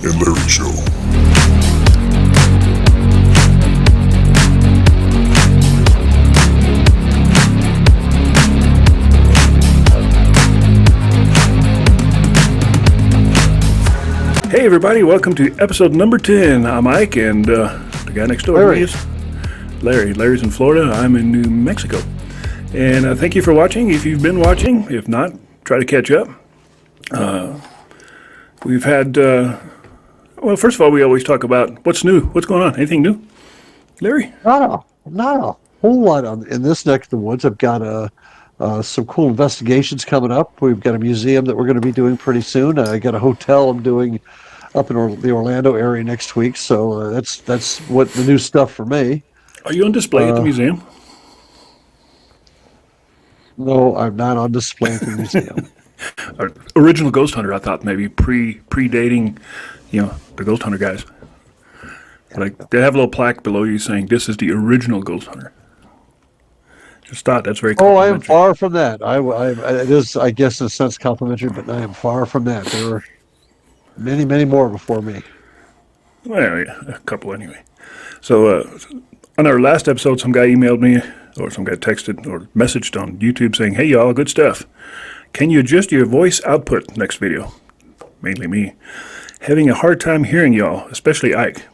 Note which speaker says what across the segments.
Speaker 1: and Larry Show.
Speaker 2: Hey everybody, welcome to episode number 10. I'm Ike, and the guy next door
Speaker 3: Larry.
Speaker 2: is Larry. Larry's in Florida, I'm in New Mexico. And thank you for watching, if you've been watching. If not, try to catch up. We've had, well, first of all, we always talk about what's new, what's going on, anything new? Larry?
Speaker 3: Not a whole lot in this neck of the woods. I've got some cool investigations coming up. We've got a museum that we're going to be doing pretty soon. I got a hotel I'm doing up in the Orlando area next week. So that's what the new stuff for me.
Speaker 2: Are you on display at the museum?
Speaker 3: No, I'm not on display at the museum.
Speaker 2: Original Ghost Hunter, I thought maybe predating, the Ghost Hunter guys. Like, they have a little plaque below you saying, this is the original Ghost Hunter. Just thought that's very
Speaker 3: Oh, I am
Speaker 2: complimentary.
Speaker 3: far from that. It is, I guess, in a sense, complimentary, but I am far from that. There were many, many more before me.
Speaker 2: Well, yeah, a couple anyway. So, on our last episode, some guy emailed me, or some guy texted or messaged on YouTube saying, hey, y'all, good stuff. Can you adjust your voice output next video? Mainly me. Having a hard time hearing y'all, especially Ike.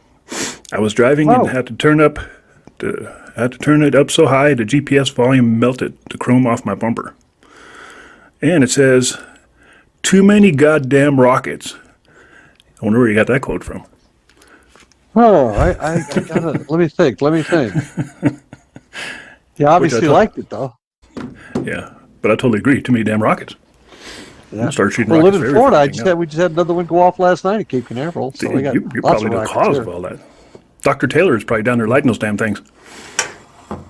Speaker 2: I was driving and had to turn it up so high the GPS volume melted the chrome off my bumper. And it says, too many goddamn rockets. I wonder where you got that quote from.
Speaker 3: Oh, I gotta, let me think. You obviously liked it, though.
Speaker 2: Yeah, but I totally agree. Too many damn rockets.
Speaker 3: Yeah.
Speaker 2: Start shooting
Speaker 3: Well,
Speaker 2: rockets
Speaker 3: live in
Speaker 2: for
Speaker 3: Florida,
Speaker 2: everything,
Speaker 3: we just had another one go off last night at Cape Canaveral. So we got
Speaker 2: you're
Speaker 3: lots
Speaker 2: probably
Speaker 3: of
Speaker 2: the
Speaker 3: rockets
Speaker 2: cause
Speaker 3: here.
Speaker 2: of all that. Dr. Taylor is probably down there lighting those damn things.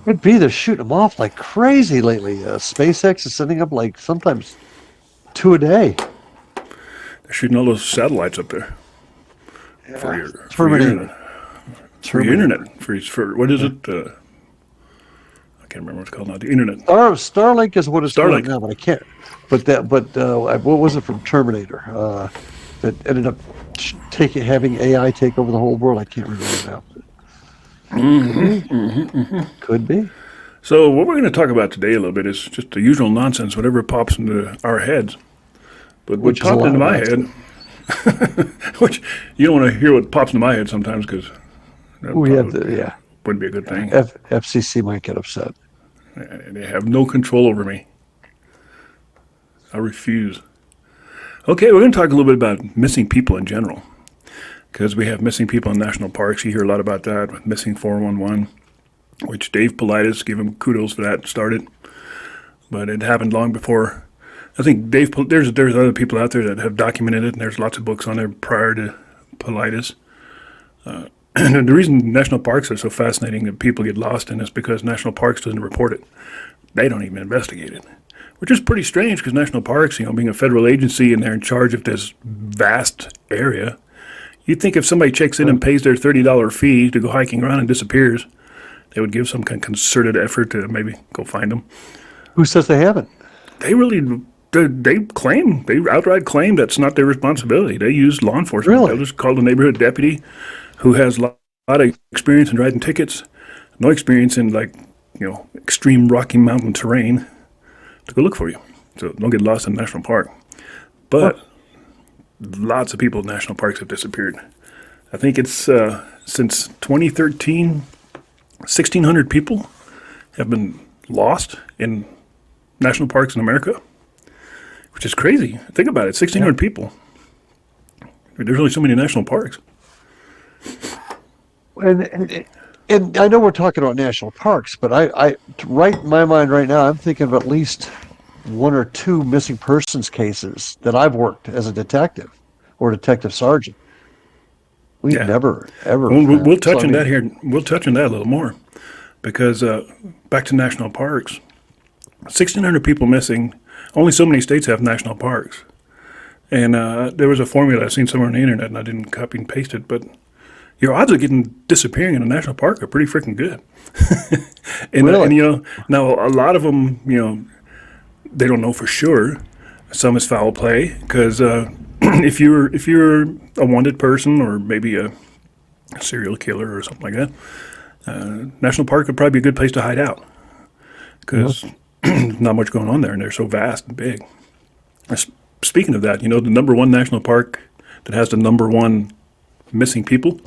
Speaker 3: It'd be they're shooting them off like crazy lately. SpaceX is sending up like sometimes 2 a day.
Speaker 2: They're shooting all those satellites up there.
Speaker 3: Yeah.
Speaker 2: For your internet. For your internet. For what is it? I can't remember what it's called now. The internet.
Speaker 3: Starlink is what it's called
Speaker 2: Starlink.
Speaker 3: now, but I can't. But what was it from Terminator that ended up having AI take over the whole world? I can't remember now. Could be.
Speaker 2: So what we're going to talk about today a little bit is just the usual nonsense, whatever pops into our heads. But what
Speaker 3: Which is a
Speaker 2: popped
Speaker 3: lot
Speaker 2: into
Speaker 3: of
Speaker 2: my head, which you don't want to hear what pops into my head sometimes because wouldn't be a good thing.
Speaker 3: FCC might get upset.
Speaker 2: They have no control over me. I refuse. Okay, we're going to talk a little bit about missing people in general. Because we have missing people in national parks. You hear a lot about that with Missing 411, which Dave Paulides, give him kudos for that, started. But it happened long before. I think there's other people out there that have documented it, and there's lots of books on there prior to Paulides. And the reason national parks are so fascinating that people get lost in is because national parks doesn't report it. They don't even investigate it, which is pretty strange because national parks, being a federal agency and they're in charge of this vast area, you'd think if somebody checks in and pays their $30 fee to go hiking around and disappears, they would give some kind of concerted effort to maybe go find them.
Speaker 3: Who says they haven't?
Speaker 2: They outright claim that's not their responsibility. They use law enforcement.
Speaker 3: Really?
Speaker 2: They'll just call the neighborhood deputy who has a lot of experience in writing tickets, no experience in extreme Rocky Mountain terrain to go look for you. So don't get lost in a national park. But lots of people in national parks have disappeared. I think it's since 2013, 1,600 people have been lost in national parks in America, which is crazy. Think about it, 1,600 people. There's only so many national parks.
Speaker 3: And I know we're talking about national parks, but I right in my mind right now, I'm thinking of at least 1 or 2 missing persons cases that I've worked as a detective or detective sergeant. We never ever.
Speaker 2: We'll touch on that here. We'll touch on that a little more because back to national parks, 1,600 people missing. Only so many states have national parks, and there was a formula I've seen somewhere on the internet, and I didn't copy and paste it, but your odds of disappearing in a national park are pretty freaking good. And now a lot of them, they don't know for sure. Some is foul play because if you're a wanted person or maybe a serial killer or something like that, national park would probably be a good place to hide out because not much going on there, and they're so vast and big. Speaking of that, the number one national park that has the number one missing people,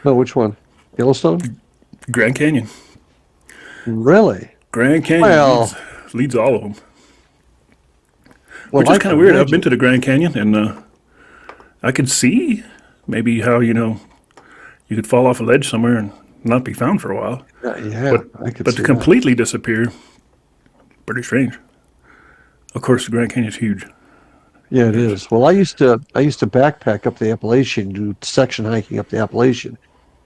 Speaker 3: No, which one? Yellowstone?
Speaker 2: Grand Canyon.
Speaker 3: Really?
Speaker 2: Grand Canyon
Speaker 3: Well,
Speaker 2: leads all of them,
Speaker 3: well,
Speaker 2: which
Speaker 3: I
Speaker 2: is kind
Speaker 3: can
Speaker 2: of weird. I've
Speaker 3: imagine.
Speaker 2: been to the Grand Canyon, and I could see maybe how you could fall off a ledge somewhere and not be found for a while,
Speaker 3: Yeah,
Speaker 2: but
Speaker 3: I could
Speaker 2: but
Speaker 3: see
Speaker 2: to
Speaker 3: that.
Speaker 2: completely disappear, pretty strange. Of course, the Grand Canyon's huge.
Speaker 3: Yeah, it is. Well, I used to backpack up the Appalachian, do section hiking up the Appalachian,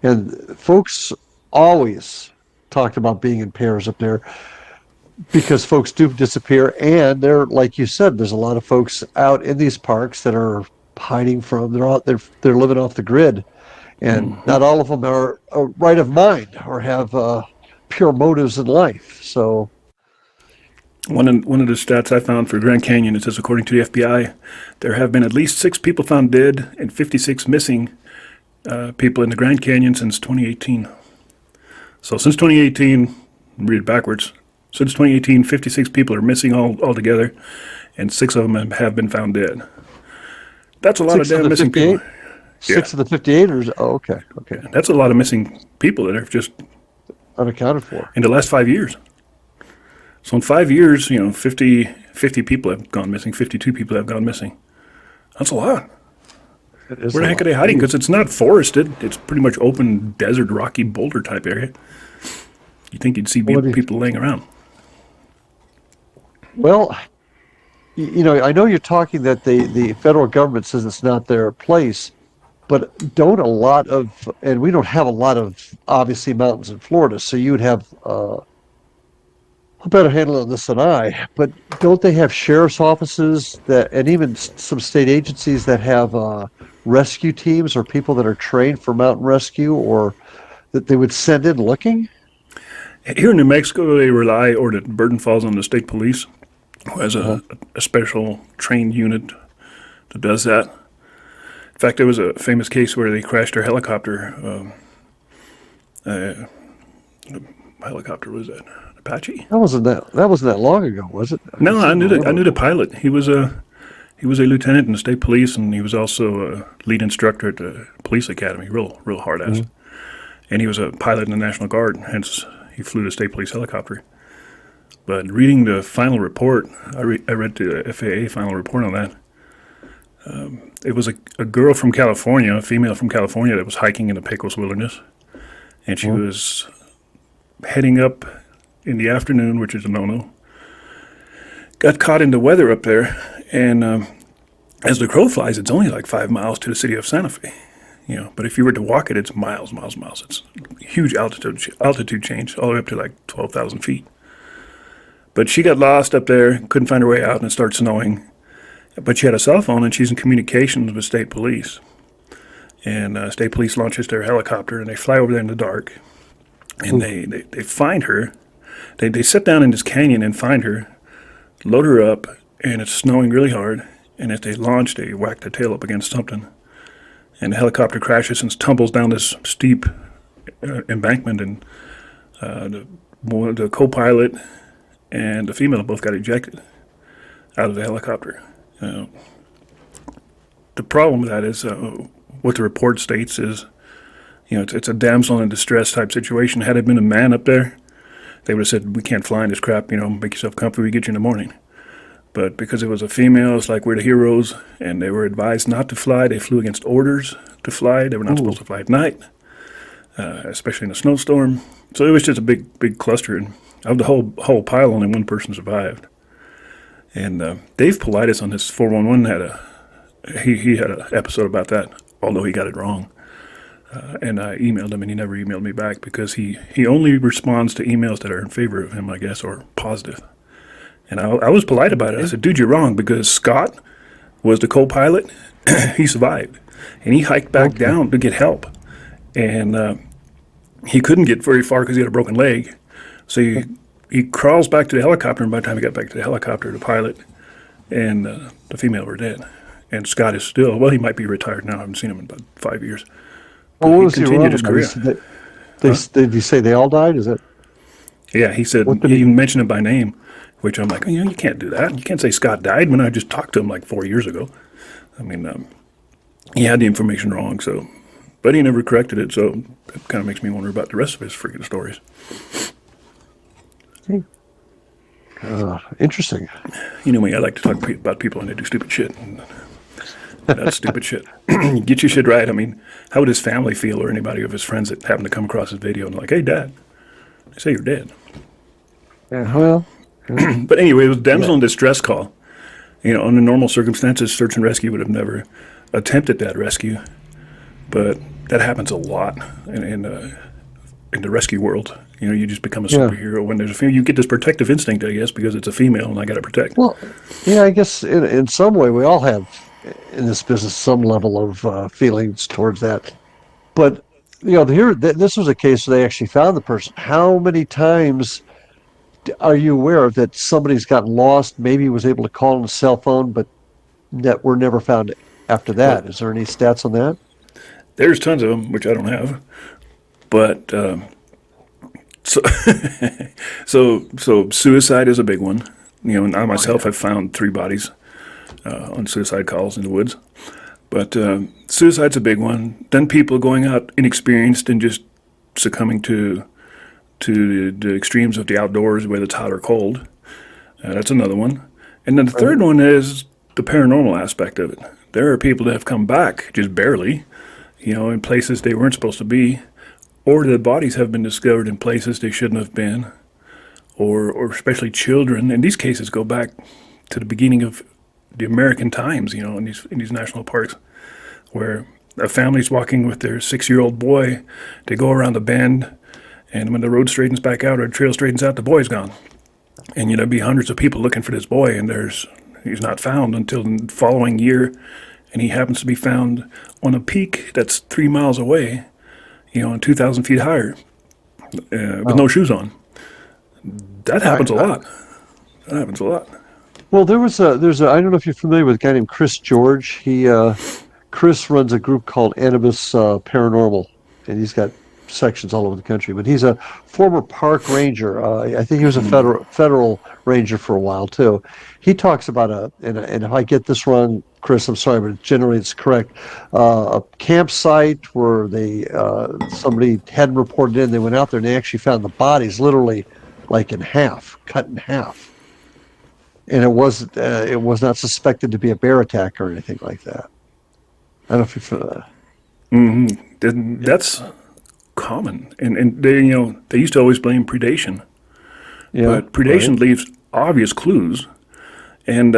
Speaker 3: and folks always talked about being in pairs up there because folks do disappear, and they're like you said, there's a lot of folks out in these parks that are hiding from. They're living off the grid, and not all of them are right of mind or have pure motives in life. So,
Speaker 2: One of the stats I found for Grand Canyon, it says according to the FBI, there have been at least 6 people found dead and 56 missing people in the Grand Canyon since 2018. So since 2018, read it backwards. Since 2018, 56 people are missing altogether, and 6 of them have been found dead. That's a lot of
Speaker 3: six of
Speaker 2: damn
Speaker 3: the
Speaker 2: missing
Speaker 3: 58,
Speaker 2: people.
Speaker 3: six of the 58ers. Oh, okay, okay,
Speaker 2: That's a lot of missing people that are just
Speaker 3: unaccounted for.
Speaker 2: in the last 5 years. So in 5 years, 50 people have gone missing, 52 people have gone missing. That's a lot.
Speaker 3: It is
Speaker 2: Where
Speaker 3: a
Speaker 2: the heck
Speaker 3: lot.
Speaker 2: are they hiding? Because it's not forested. It's pretty much open, desert, rocky, boulder type area. You think you'd see
Speaker 3: What do you-
Speaker 2: people laying around.
Speaker 3: Well, I know you're talking that the federal government says it's not their place, but don't a lot of, and we don't have a lot of obviously mountains in Florida, so you would have a better handle on this than I. But don't they have sheriff's offices that, and even some state agencies that have rescue teams or people that are trained for mountain rescue, or that they would send in looking?
Speaker 2: Here in New Mexico, they rely, or the burden falls on the state police, who has
Speaker 3: Uh-huh.
Speaker 2: a special trained unit that does that. In fact, there was a famous case where they crashed their helicopter. What helicopter was that? Apache?
Speaker 3: That wasn't that long ago, was it?
Speaker 2: No,
Speaker 3: It
Speaker 2: I
Speaker 3: seemed
Speaker 2: knew
Speaker 3: a
Speaker 2: the
Speaker 3: little
Speaker 2: pilot. He was a lieutenant in the state police, and he was also a lead instructor at the police academy. Real hard ass. And he was a pilot in the National Guard. Hence, he flew the state police helicopter. But reading the final report, I read the FAA final report on that. It was a girl from California, a female from California, that was hiking in the Pecos Wilderness, and she was heading up in the afternoon, which is a no-no. Got caught in the weather up there, and as the crow flies, it's only like 5 miles to the city of Santa Fe. But if you were to walk it, it's miles. It's huge altitude change, all the way up to like 12,000 feet. But she got lost up there, couldn't find her way out, and it started snowing. But she had a cell phone, and she's in communications with state police. And state police launches their helicopter, and they fly over there in the dark. And they find her. They sit down in this canyon and find her, load her up, and it's snowing really hard. And as they launch, they whack their tail up against something. And the helicopter crashes and tumbles down this steep embankment. And the co-pilot and the female both got ejected out of the helicopter. The problem with that is what the report states is, it's a damsel in distress type situation. Had it been a man up there, they would have said, we can't fly in this crap, make yourself comfortable, we get you in the morning. But because it was a female, it's like we're the heroes, and they were advised not to fly. They flew against orders to fly. They were not supposed to fly at night, especially in a snowstorm. So it was just a big cluster, and of the whole pile, only one person survived. And Dave Politis on his 411 he had an episode about that, although he got it wrong. And I emailed him, and he never emailed me back because he only responds to emails that are in favor of him, I guess, or positive. And I was polite about it. I said, dude, you're wrong, because Scott was the co-pilot. He survived. And he hiked back down to get help. And he couldn't get very far because he had a broken leg. So he crawls back to the helicopter, and by the time he got back to the helicopter, the pilot and the female were dead. And Scott is still, well, he might be retired now. I haven't seen him in about 5 years.
Speaker 3: Well,
Speaker 2: But
Speaker 3: what
Speaker 2: he
Speaker 3: was he
Speaker 2: continued
Speaker 3: around
Speaker 2: his
Speaker 3: about? He
Speaker 2: career.
Speaker 3: said did you say they all died? Is it
Speaker 2: Yeah, he said,
Speaker 3: what did
Speaker 2: he
Speaker 3: he?
Speaker 2: even mentioned him by name, which I'm like, you can't do that. You can't say Scott died when I just talked to him like 4 years ago. I mean, he had the information wrong, so, but he never corrected it, so that kind of makes me wonder about the rest of his freaking stories.
Speaker 3: Interesting.
Speaker 2: You know me, I like to talk about people when they do stupid shit. And that's stupid shit. Get your shit right. I mean, how would his family feel or anybody of his friends that happen to come across his video and like, hey, Dad, they say you're dead.
Speaker 3: Yeah. Well.
Speaker 2: But anyway, it was a
Speaker 3: Yeah.
Speaker 2: damsel in distress call. Under normal circumstances, search and rescue would have never attempted that rescue. But that happens a lot in the rescue world. You just become a
Speaker 3: Yeah.
Speaker 2: superhero when there's a female. You get this protective instinct, I guess, because it's a female and I got to protect.
Speaker 3: Well, yeah. I guess in some way we all have in this business some level of feelings towards that. But this was a case where they actually found the person. How many times are you aware that somebody's gotten lost? Maybe was able to call on a cell phone, but that were never found after
Speaker 2: Well,
Speaker 3: that. Is there any stats on that?
Speaker 2: there's tons of them, which I don't have. But so, so suicide is a big one. And I
Speaker 3: Oh
Speaker 2: myself
Speaker 3: yeah.
Speaker 2: have found 3 bodies on suicide calls in the woods. But suicide's a big one. Then people going out inexperienced and just succumbing to the extremes of the outdoors, whether it's hot or cold. That's another one. And then the
Speaker 3: Right.
Speaker 2: third one is the paranormal aspect of it. There are people that have come back just barely, in places they weren't supposed to be, or their bodies have been discovered in places they shouldn't have been, or especially children. And these cases go back to the beginning of the American times, in these national parks, where a family's walking with their 6-year-old boy. They go around the bend, and when the road straightens back out or the trail straightens out, the boy's gone. And there'd be hundreds of people looking for this boy, and he's not found until the following year, and he happens to be found on a peak that's 3 miles away, and 2,000 feet higher, with no
Speaker 3: Oh,
Speaker 2: shoes on. That
Speaker 3: I,
Speaker 2: happens a
Speaker 3: I,
Speaker 2: lot. That happens a lot.
Speaker 3: well, there's a I don't know if you're familiar with a guy named Chris George. Chris runs a group called Annabis Paranormal, and he's got sections all over the country. But he's a former park ranger. I think he was a federal ranger for a while too. He talks about and if I get this wrong, Chris, I'm sorry, but generally it's correct. A campsite where somebody hadn't reported in. They went out there and they actually found the bodies literally like in half, cut in half, and it was not suspected to be a bear attack or anything like that. I don't know if you yeah,
Speaker 2: That's common, and they used to always blame predation,
Speaker 3: yeah,
Speaker 2: but
Speaker 3: right.
Speaker 2: predation leaves obvious clues, and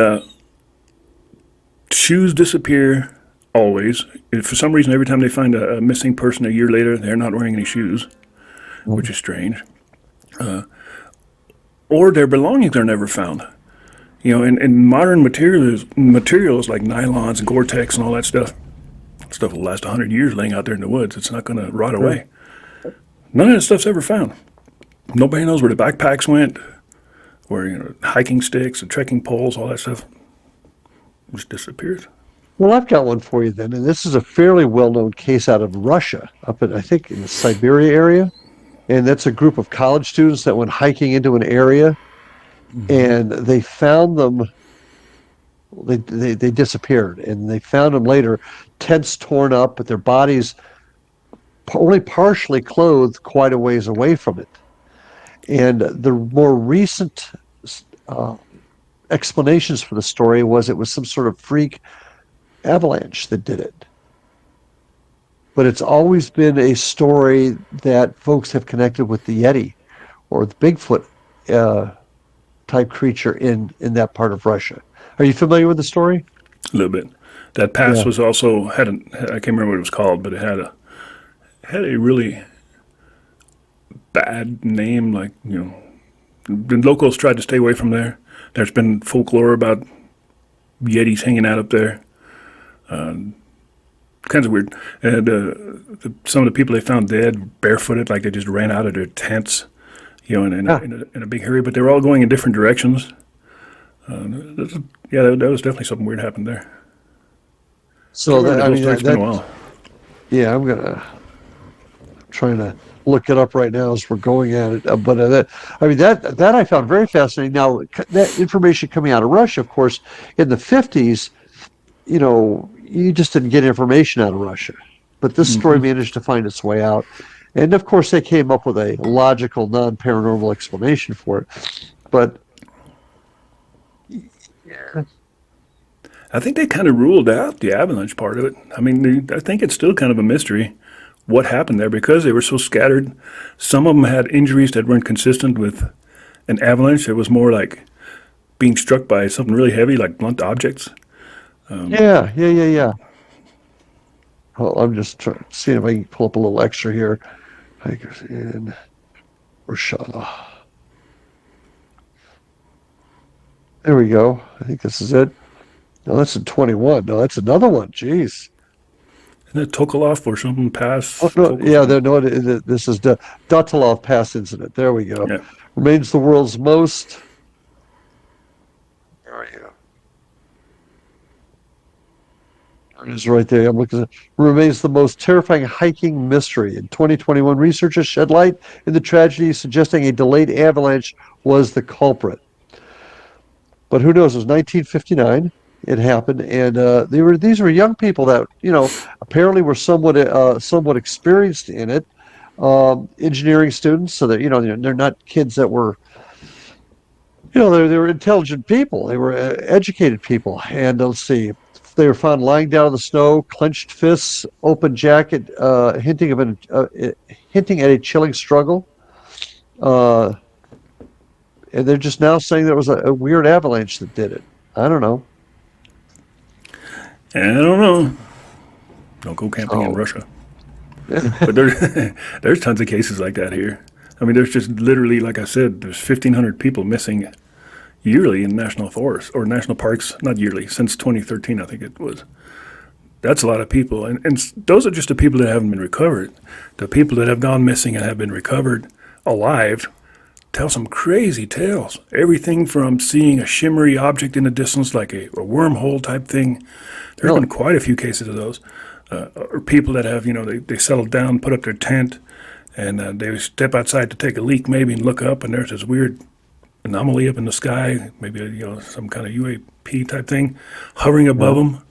Speaker 2: shoes disappear always. If for some reason, every time they find a missing person a year later, they're not wearing any shoes, which
Speaker 3: Mm.
Speaker 2: is strange. Or their belongings are never found. And modern materials like nylons and Gore-Tex and all that stuff will last 100 years laying out there in the woods. It's not going to rot
Speaker 3: Sure.
Speaker 2: away. None of that stuff's ever found. Nobody knows where the backpacks went, where hiking sticks and trekking poles, all that stuff just disappears.
Speaker 3: Well, I've got one for you then, and this is a fairly well-known case out of Russia, up in I think in the Siberia area, and that's a group of college students that went hiking into an area, and they found them. They disappeared, and they found them later, tents torn up, but their bodies only partially clothed, quite a ways away from it. And the more recent uh, explanations for the story was it was some sort of freak avalanche that did it. But it's always been a story that folks have connected with the Yeti or the Bigfoot uh, type creature in that part of Russia. Are you familiar with the story?
Speaker 2: A little bit. That pass
Speaker 3: Yeah.
Speaker 2: was also I can't remember what it was called, but it had a really bad name. Like the locals tried to stay away from there. There's been folklore about Yetis hanging out up there. Kinds of weird. And some of the people they found dead, barefooted, like they just ran out of their tents,
Speaker 3: Yeah.
Speaker 2: in a big hurry. But they were all going in different directions. Yeah, that was definitely something weird happened there.
Speaker 3: So
Speaker 2: remember
Speaker 3: that,
Speaker 2: the
Speaker 3: I
Speaker 2: whole
Speaker 3: mean,
Speaker 2: story. It's been a while.
Speaker 3: yeah, trying to look it up right now as we're going at it. That I found very fascinating. Now, that information coming out of Russia, of course, in the 50s, you just didn't get information out of Russia. But this story managed to find its way out. And of course, they came up with a logical, non paranormal explanation for it. But yeah,
Speaker 2: I think they kind of ruled out the avalanche part of it. I mean, I think it's still kind of a mystery what happened there because they were so scattered. Some of them had injuries that weren't consistent with an avalanche. It was more like being struck by something really heavy, like blunt objects.
Speaker 3: yeah. Well, I'm just seeing if I can pull up a little extra here. Hikers in Roshana. There we go. I think this is it. No, that's in 21. No, that's another one. Jeez.
Speaker 2: Isn't it Tokolov or something
Speaker 3: Oh,
Speaker 2: past
Speaker 3: no,
Speaker 2: Tokol
Speaker 3: yeah,
Speaker 2: something?
Speaker 3: this is the Datilov Pass incident. There we go.
Speaker 2: Yeah.
Speaker 3: Remains the world's most. There we go. There it is right there. I'm looking at remains the most terrifying hiking mystery. In 2021, researchers shed light in the tragedy, suggesting a delayed avalanche was the culprit. But who knows? It was 1959. It happened, and these were young people that apparently were somewhat experienced in it, engineering students. So that they're not kids that were they were intelligent people. They were educated people. And let's see, they were found lying down in the snow, clenched fists, open jacket, hinting at a chilling struggle. Uh, and they're just now saying there was a weird avalanche that did it. I don't know.
Speaker 2: I don't know. Don't go camping in
Speaker 3: Oh,
Speaker 2: Russia. But there's tons of cases like that here. I mean, there's just literally, like I said, there's 1,500 people missing yearly in national forests or national parks. Not yearly, since 2013, I think it was. That's a lot of people, and those are just the people that haven't been recovered. The people that have gone missing and have been recovered alive tell some crazy tales. Everything from seeing a shimmery object in the distance, like a wormhole type thing. There's
Speaker 3: really?
Speaker 2: been quite a few cases of those. Or people that have, they settled down, put up their tent, and they step outside to take a leak maybe and look up, and there's this weird anomaly up in the sky, maybe some kind of UAP type thing, hovering above
Speaker 3: Yeah.
Speaker 2: them,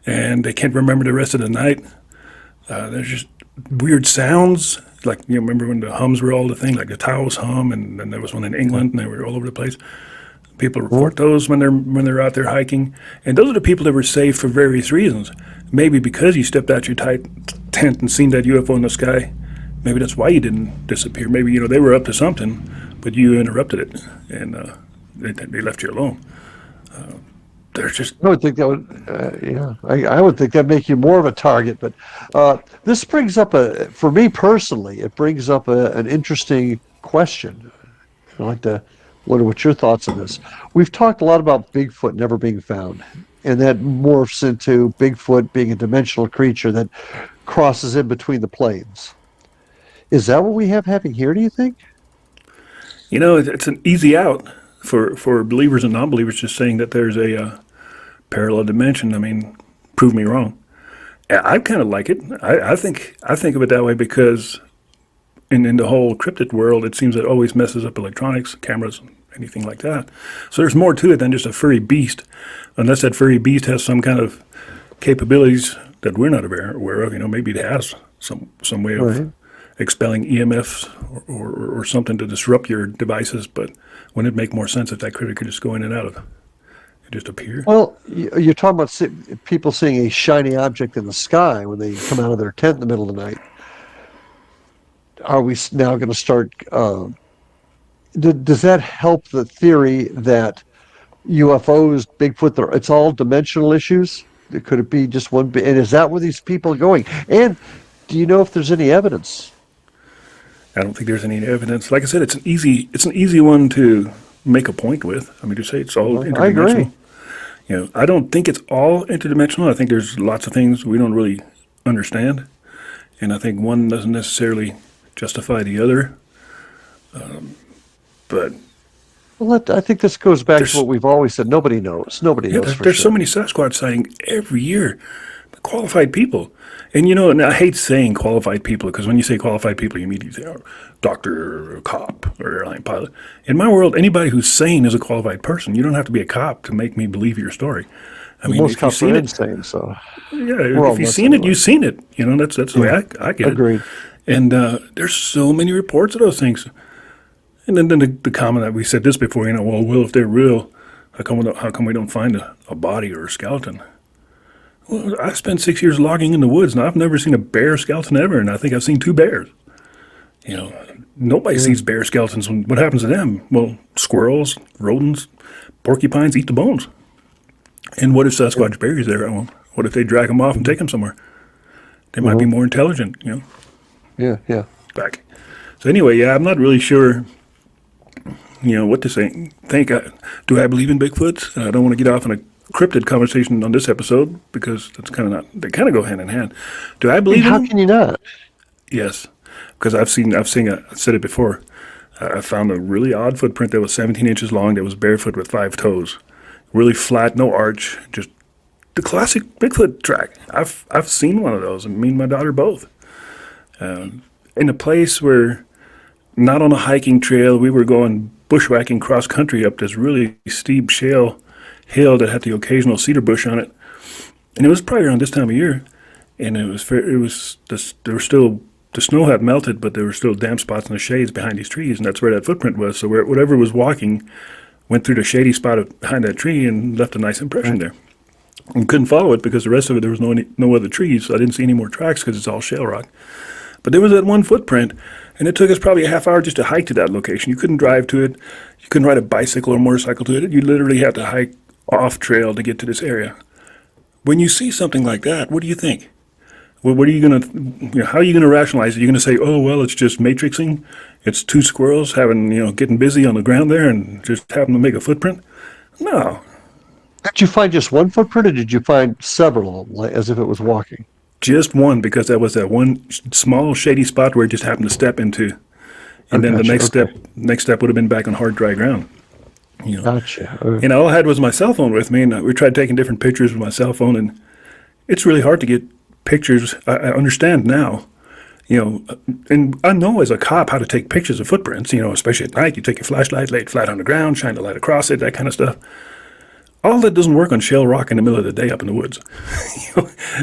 Speaker 2: and they can't remember the rest of the night. There's just weird sounds, like remember when the hums were all the thing, like the towers hum, and then there was one in England, and they were all over the place. People
Speaker 3: Well,
Speaker 2: report those when they're out there hiking, and those are the people that were saved for various reasons. Maybe because you stepped out your tight tent and seen that UFO in the sky. Maybe that's why you didn't disappear. Maybe they were up to something, but you interrupted it, and they left you alone. There's just
Speaker 3: I would think that would, yeah, I would think that'd make you more of a target. But this brings up for me personally, it brings up an interesting question. I'd like to wonder what your thoughts on this. We've talked a lot about Bigfoot never being found, and that morphs into Bigfoot being a dimensional creature that crosses in between the planes. Is that what we have happening here, do you think?
Speaker 2: it's an easy out for believers and non-believers just saying that there's a parallel dimension. I mean, prove me wrong. I kind of like it. I think of it that way because in the whole cryptid world, it seems it always messes up electronics, cameras, anything like that. So there's more to it than just a furry beast, unless that furry beast has some kind of capabilities that we're not aware of. Maybe it has some way of
Speaker 3: Right.
Speaker 2: expelling EMFs or something to disrupt your devices. But wouldn't it make more sense if that critter could just go in and out of it, just appear?
Speaker 3: Well, you're talking about people seeing a shiny object in the sky when they come out of their tent in the middle of the night. Are we now going to start? Does that help the theory that UFOs, Bigfoot, it's all dimensional issues? Could it be just one? And is that where these people are going? And do you know if there's any evidence?
Speaker 2: I don't think there's any evidence. Like I said, it's an easy one to make a point with. I mean, to say it's all
Speaker 3: I agree.
Speaker 2: interdimensional. I don't think it's all interdimensional. I think there's lots of things we don't really understand, and I think one doesn't necessarily justify the other. But
Speaker 3: Well, I think this goes back to
Speaker 2: there's
Speaker 3: what we've always said. Nobody knows. Nobody
Speaker 2: yeah,
Speaker 3: knows for
Speaker 2: there's so
Speaker 3: sure.
Speaker 2: many Sasquatch sightings every year. The qualified people. And and I hate saying qualified people because when you say qualified people, you immediately say, doctor or a cop or airline pilot. In my world, anybody who's sane is a qualified person. You don't have to be a cop to make me believe your story. I mean,
Speaker 3: Most
Speaker 2: if you've
Speaker 3: cops are
Speaker 2: seen it,
Speaker 3: insane, so
Speaker 2: yeah,
Speaker 3: well,
Speaker 2: if you've
Speaker 3: that's
Speaker 2: seen it,
Speaker 3: anyway.
Speaker 2: you've seen it. That's the way
Speaker 3: Yeah,
Speaker 2: I get it.
Speaker 3: agreed.
Speaker 2: And there's so many reports of those things. And then the comment that we said this before, well, if they're real, how come we don't find a body or a skeleton? Well, I spent 6 years logging in the woods, and I've never seen a bear skeleton ever, and I think I've seen 2 bears. Nobody sees bear skeletons. What happens to them? Well, squirrels, rodents, porcupines eat the bones. And what if Sasquatch buries there? Well, what if they drag them off and take them somewhere? They might be more intelligent,
Speaker 3: Yeah, yeah.
Speaker 2: back. So anyway, yeah, I'm not really sure, what to say. Do I believe in Bigfoots? I don't want to get off on a cryptid conversation on this episode because that's kind of not. They kind of go hand in hand. Do I believe in
Speaker 3: How
Speaker 2: them?
Speaker 3: can you not?
Speaker 2: Yes, because I've said it before. I found a really odd footprint that was 17 inches long. That was barefoot with 5 toes, really flat, no arch, just the classic Bigfoot track. I've seen one of those, and me and my daughter both. In a place where, not on a hiking trail, we were going bushwhacking cross country up this really steep shale hill that had the occasional cedar bush on it, and it was probably around this time of year, and there were still. The snow had melted, but there were still damp spots in the shades behind these trees, and that's where that footprint was. So whatever was walking went through the shady spot behind that tree and left a nice impression there. And couldn't follow it because the rest of it, there was no other trees, so I didn't see any more tracks because it's all shale rock. But there was that one footprint, and it took us probably a half hour just to hike to that location. You couldn't drive to it. You couldn't ride a bicycle or motorcycle to it. You literally had to hike off trail to get to this area. When you see something like that, what do you think? Well, what are you going to, how are you going to rationalize it? You're going to say, oh, well, it's just matrixing. It's 2 squirrels getting busy on the ground there and just happen to make a footprint? No,
Speaker 3: Did you find just one footprint, or did you find several of them, like, as if it was walking?
Speaker 2: just one, because that was that one small shady spot where it just happened to step into. And then the
Speaker 3: Gotcha,
Speaker 2: next step would have been back on hard, dry ground.
Speaker 3: Gotcha.
Speaker 2: And all I had was my cell phone with me, and we tried taking different pictures with my cell phone, and it's really hard to get pictures. I understand now, and I know as a cop how to take pictures of footprints, especially at night. You take your flashlight, lay it flat on the ground, shine the light across it, that kind of stuff. All that doesn't work on shale rock in the middle of the day up in the woods.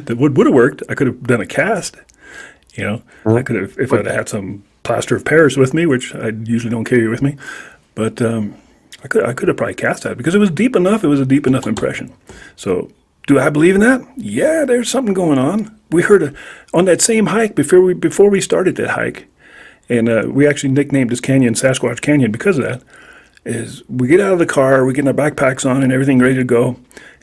Speaker 2: That would have worked. I could have done a cast. I could have, if I'd had some plaster of Paris with me, which I usually don't carry with me, but I could have probably cast that because it was deep enough. It was a deep enough impression. So, do I believe in that? Yeah, there's something going on. We heard on that same hike before we started that hike, and we actually nicknamed this canyon Sasquatch Canyon because of that. Is we get out of the car, we get our backpacks on and everything ready to go,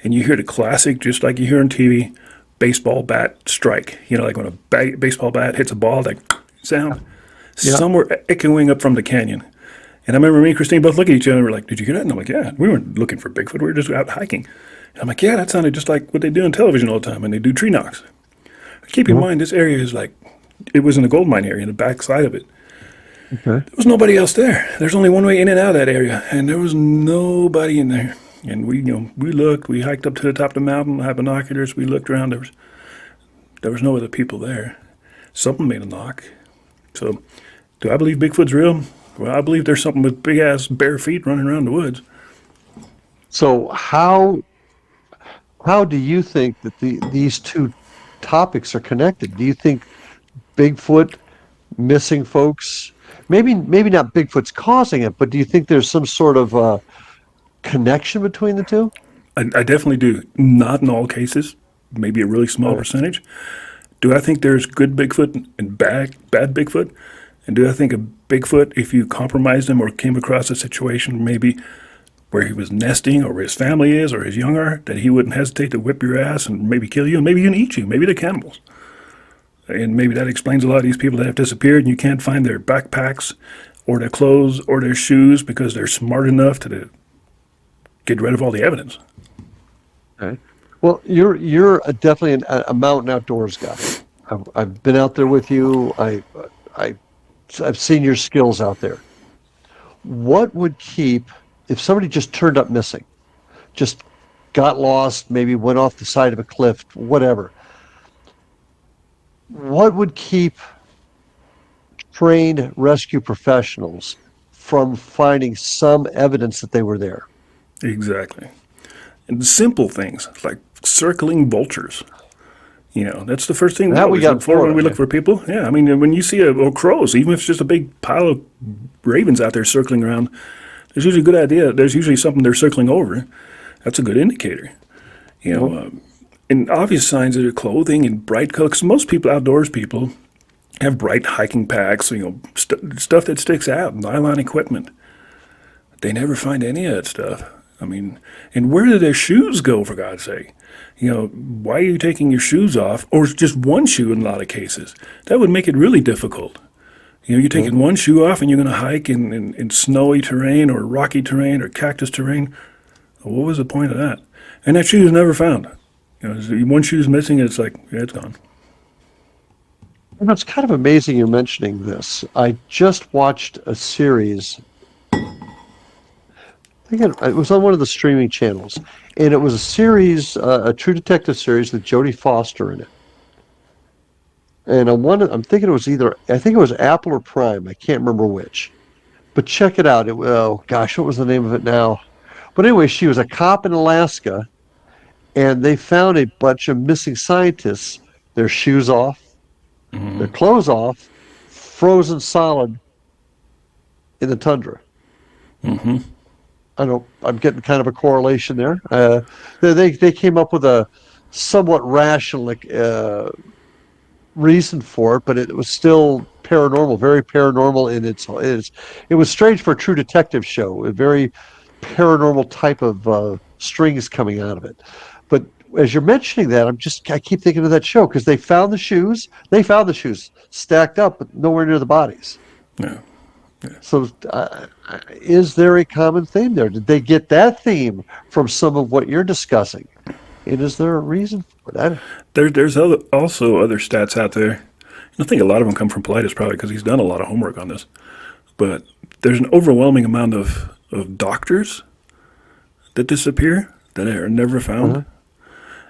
Speaker 2: and you hear the classic, just like you hear on TV, baseball bat strike. Like when a baseball bat hits a ball, that sound.
Speaker 3: Yeah.
Speaker 2: Somewhere echoing up from the canyon. And I remember me and Christine both looked at each other and were like, did you hear that? And I'm like, yeah, we weren't looking for Bigfoot. We were just out hiking. And I'm like, yeah, that sounded just like what they do on television all the time, and they do tree knocks. Keep in mind, this area is it was in the gold mine area, in the back side of it.
Speaker 3: Okay.
Speaker 2: There was nobody else there. There's only one way in and out of that area, and there was nobody in there. And we looked, we hiked up to the top of the mountain, had binoculars, we looked around, there was no other people there. Something made a knock. So, do I believe Bigfoot's real? Well, I believe there's something with big-ass bare feet running around the woods.
Speaker 3: So how do you think that these two topics are connected? Do you think Bigfoot, missing folks, maybe not Bigfoot's causing it, but do you think there's some sort of connection between the two?
Speaker 2: I definitely do. Not in all cases. Maybe a really small percentage. Do I think there's good Bigfoot and bad Bigfoot? And do I think a Bigfoot, if you compromised him or came across a situation maybe where he was nesting or where his family is or his young are, that he wouldn't hesitate to whip your ass and maybe kill you and maybe even eat you? Maybe they're cannibals. And maybe that explains a lot of these people that have disappeared and you can't find their backpacks or their clothes or their shoes because they're smart enough to get rid of all the evidence.
Speaker 3: Okay. Well, you're definitely a mountain outdoors guy. I've been out there with you. I've seen your skills out there. What would keep, if somebody just turned up missing, just got lost, maybe went off the side of a cliff, whatever, what would keep trained rescue professionals from finding some evidence that they were there?
Speaker 2: Exactly. And simple things like circling vultures. That's the first thing we
Speaker 3: That we
Speaker 2: always
Speaker 3: got
Speaker 2: look
Speaker 3: in
Speaker 2: for when
Speaker 3: Florida.
Speaker 2: we look
Speaker 3: Yeah.
Speaker 2: for people. Yeah, I mean, when you see a crows, even if it's just a big pile of ravens out there circling around, there's usually a good idea. There's usually something they're circling over. That's a good indicator. You know,
Speaker 3: Mhm.
Speaker 2: and obvious signs of their clothing and bright colors. 'Cause most people, outdoors people, have bright hiking packs, stuff that sticks out, nylon equipment. They never find any of that stuff. I mean, and where do their shoes go, for God's sake? Why are you taking your shoes off, or just one shoe in a lot of cases? That would make it really difficult. You're
Speaker 3: Mhm.
Speaker 2: taking one shoe off and you're going to hike in snowy terrain or rocky terrain or cactus terrain. What was the point of that? And that shoe is never found. One shoe's missing, and it's like, yeah, it's gone.
Speaker 3: It's kind of amazing you're mentioning this. I just watched a series. I think it was on one of the streaming channels, and it was a series, a True Detective series with Jodie Foster in it. And I'm thinking it was I think it was Apple or Prime. I can't remember which. But check it out. Oh gosh, what was the name of it now? But anyway, she was a cop in Alaska, and they found a bunch of missing scientists, their shoes off, their clothes off, frozen solid in the tundra. I don't. I'm getting kind of a correlation there. They came up with a somewhat rational reason for it, but it was still paranormal, very paranormal in its. It was strange for a true detective show. A very paranormal type of strings coming out of it. But as you're mentioning that, I keep thinking of that show because they found the shoes. They found the shoes stacked up, but nowhere near the bodies.
Speaker 2: Yeah.
Speaker 3: So, is there a common theme there? Did they get that theme from some of what you're discussing? And is there a reason for that?
Speaker 2: There's also other stats out there. I think a lot of them come from Politis, probably because he's done a lot of homework on this. But there's an overwhelming amount of doctors that disappear that are never found.
Speaker 3: Uh-huh.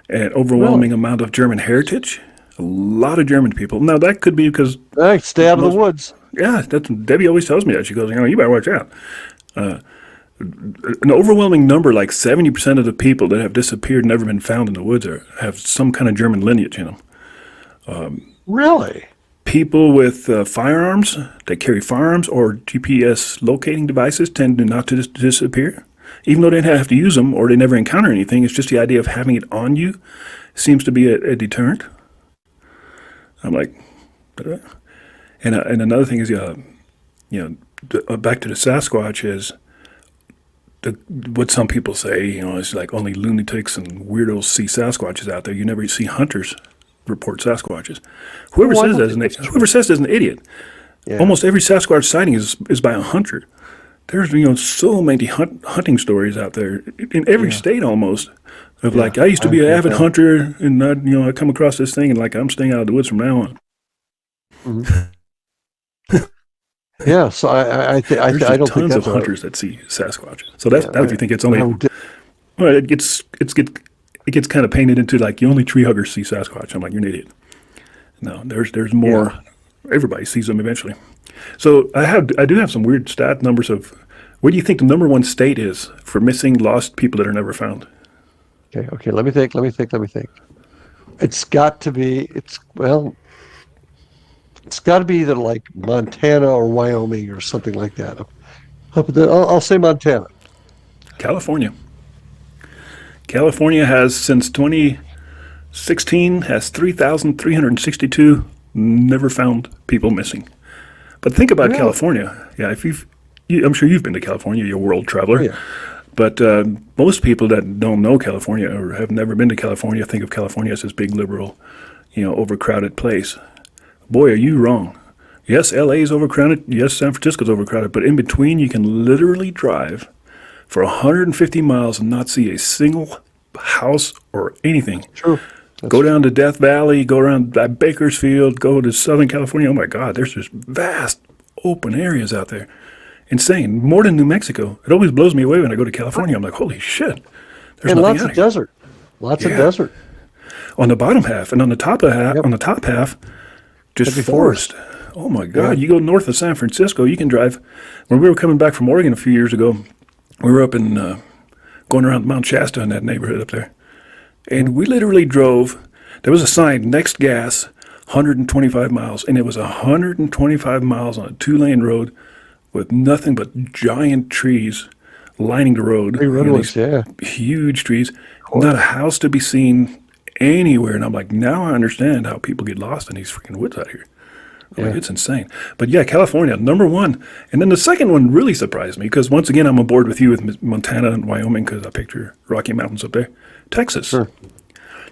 Speaker 2: An overwhelming
Speaker 3: Really?
Speaker 2: amount of German heritage. A lot of German people. Now, that could be because
Speaker 3: All right, stay out of the
Speaker 2: most,
Speaker 3: woods.
Speaker 2: yeah, Debbie always tells me that. She goes, you better watch out. An overwhelming number, like 70% of the people that have disappeared and never been found in the woods have some kind of German lineage in them.
Speaker 3: Really?
Speaker 2: People with firearms that carry firearms or GPS locating devices tend to not to disappear. Even though they have to use them or they never encounter anything, it's just the idea of having it on you seems to be a deterrent. I'm like, and another thing is, back to the Sasquatch is what some people say, is like only lunatics and weirdos see Sasquatches out there. You never see hunters report Sasquatches. Whoever
Speaker 3: Well, I
Speaker 2: says
Speaker 3: don't
Speaker 2: that
Speaker 3: think that's true.
Speaker 2: whoever says that's an idiot.
Speaker 3: Yeah.
Speaker 2: Almost every Sasquatch sighting is by a hunter. There's so many hunting stories out there in every
Speaker 3: Yeah.
Speaker 2: state almost. Of
Speaker 3: Yeah.
Speaker 2: like, I used to
Speaker 3: I
Speaker 2: be an
Speaker 3: get
Speaker 2: avid
Speaker 3: that.
Speaker 2: hunter, and I come across this thing, and like I'm staying out of the woods from now on.
Speaker 3: Mhm. Yeah. So
Speaker 2: There's
Speaker 3: I
Speaker 2: just
Speaker 3: don't think
Speaker 2: tons of
Speaker 3: that's a.
Speaker 2: hunters that see Sasquatch. So that's
Speaker 3: Yeah.
Speaker 2: that if you think it's only,
Speaker 3: I would-
Speaker 2: well, it gets kind of painted into like you only tree huggers see Sasquatch. I'm like, you're an idiot. No, there's more.
Speaker 3: Yeah.
Speaker 2: Everybody sees them eventually. So I do have some weird stat numbers of where do you think the number one state is for missing lost people that are never found?
Speaker 3: Okay. Okay. Let me think. Let me think. Let me think. It's got to be. It's got to be either like Montana or Wyoming or something like that. I'll say Montana.
Speaker 2: California. California has since 2016 has 3,362 never found people missing. But think about
Speaker 3: Really?
Speaker 2: California. Yeah, I'm sure you've been to California. You're a world
Speaker 3: Oh
Speaker 2: traveler.
Speaker 3: yeah.
Speaker 2: But most people that don't know California or have never been to California think of California as this big liberal, overcrowded place. Boy, are you wrong. Yes, LA is overcrowded. Yes, San Francisco's overcrowded. But in between, you can literally drive for 150 miles and not see a single house or anything.
Speaker 3: True.
Speaker 2: Go down to Death Valley, go around Bakersfield, go to Southern California. Oh my God, there's just vast open areas out there. Insane. More than New Mexico. It always blows me away when I go to California. I'm like, holy shit. There's
Speaker 3: And
Speaker 2: nothing
Speaker 3: lots
Speaker 2: out
Speaker 3: of
Speaker 2: here.
Speaker 3: desert. Lots of
Speaker 2: Yeah.
Speaker 3: desert.
Speaker 2: On the bottom half and on the top
Speaker 3: Yep.
Speaker 2: half, just
Speaker 3: Heavy
Speaker 2: forest. Oh my God!
Speaker 3: Yeah.
Speaker 2: You go north of San Francisco, you can drive. When we were coming back from Oregon a few years ago, we were up in going around Mount Shasta in that neighborhood up there, and we literally drove. There was a sign, next gas, 125 miles, and it was 125 miles on a 2-lane road with nothing but giant trees lining the road.
Speaker 3: Big redwoods,
Speaker 2: These
Speaker 3: yeah.
Speaker 2: huge trees, not a house to be seen anywhere. And I'm like, now I understand how people get lost in these freaking woods out here. I'm like,
Speaker 3: Yeah.
Speaker 2: it's insane. But yeah, California, number one. And then the second one really surprised me because once again, I'm on board with you with Montana and Wyoming because I picture Rocky Mountains up there. Texas.
Speaker 3: Sure.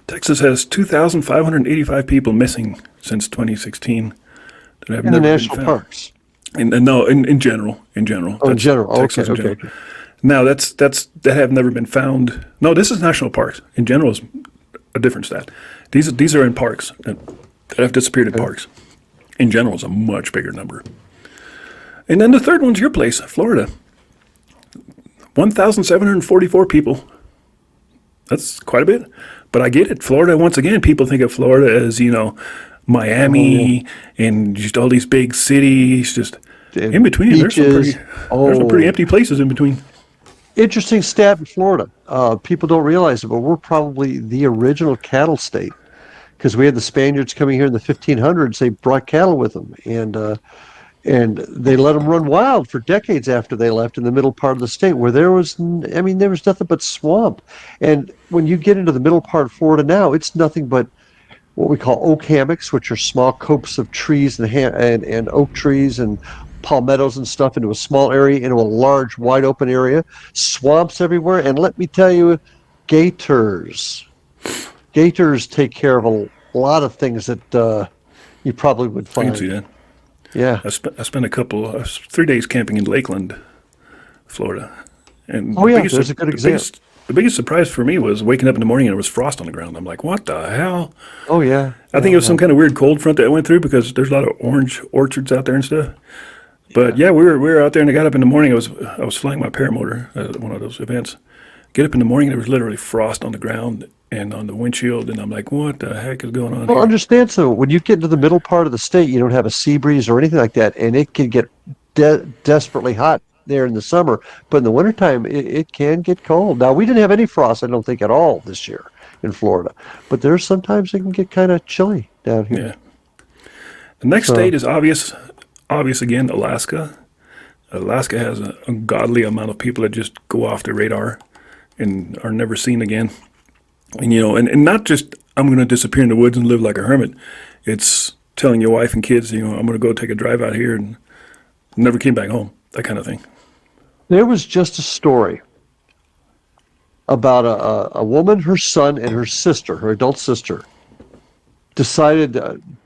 Speaker 2: Texas has 2,585 people missing since 2016 that have
Speaker 3: In the
Speaker 2: never
Speaker 3: national
Speaker 2: been found.
Speaker 3: parks.
Speaker 2: And no, in general,
Speaker 3: Oh, in
Speaker 2: That's
Speaker 3: general.
Speaker 2: Texas
Speaker 3: Okay,
Speaker 2: in
Speaker 3: okay.
Speaker 2: general. Now that have never been found. No, this is national parks. In general, is a different stat. These are in parks that have disappeared in parks. In general, is a much bigger number. And then the third one's your place, Florida. 1,744 people. That's quite a bit. But I get it. Florida, once again, people think of Florida as, Miami and just all these big cities. Just
Speaker 3: And
Speaker 2: in between, there's
Speaker 3: beaches.
Speaker 2: some pretty empty places in between.
Speaker 3: Interesting stat in Florida. People don't realize it, but we're probably the original cattle state because we had the Spaniards coming here in the 1500s. They brought cattle with them, and they let them run wild for decades after they left in the middle part of the state, where there was nothing but swamp. And when you get into the middle part of Florida now, it's nothing but what we call oak hammocks, which are small copses of trees and oak trees and palmettos and stuff into a small area, into a large, wide open area, swamps everywhere. And let me tell you, gators. Gators take care of a lot of things that you probably would
Speaker 2: I
Speaker 3: find.
Speaker 2: can see that.
Speaker 3: Yeah.
Speaker 2: I spent 3 days camping in Lakeland, Florida. And
Speaker 3: Oh, yeah, there's a good example.
Speaker 2: The biggest surprise for me was waking up in the morning and there was frost on the ground. I'm like, what the hell?
Speaker 3: Oh, yeah.
Speaker 2: I think it was some kind of weird cold front that I went through because there's a lot of orange orchards out there and stuff. But yeah, we were out there and I got up in the morning. I was flying my paramotor at one of those events. Get up in the morning, there was literally frost on the ground and on the windshield, and I'm like, what the heck is going on
Speaker 3: Well,
Speaker 2: here?
Speaker 3: understand, so when you get into the middle part of the state, you don't have a sea breeze or anything like that, and it can get desperately hot there in the summer. But in the wintertime, it can get cold. Now, we didn't have any frost, I don't think, at all this year in Florida. But there's sometimes it can get kind of chilly down here.
Speaker 2: Yeah. The next state is obvious again, Alaska. Alaska has a ungodly amount of people that just go off the radar and are never seen again. And and not just I'm going to disappear in the woods and live like a hermit. It's telling your wife and kids, I'm going to go take a drive out here and never came back home. That kind of thing.
Speaker 3: There was just a story about a woman, her son, and her sister, her adult sister, decided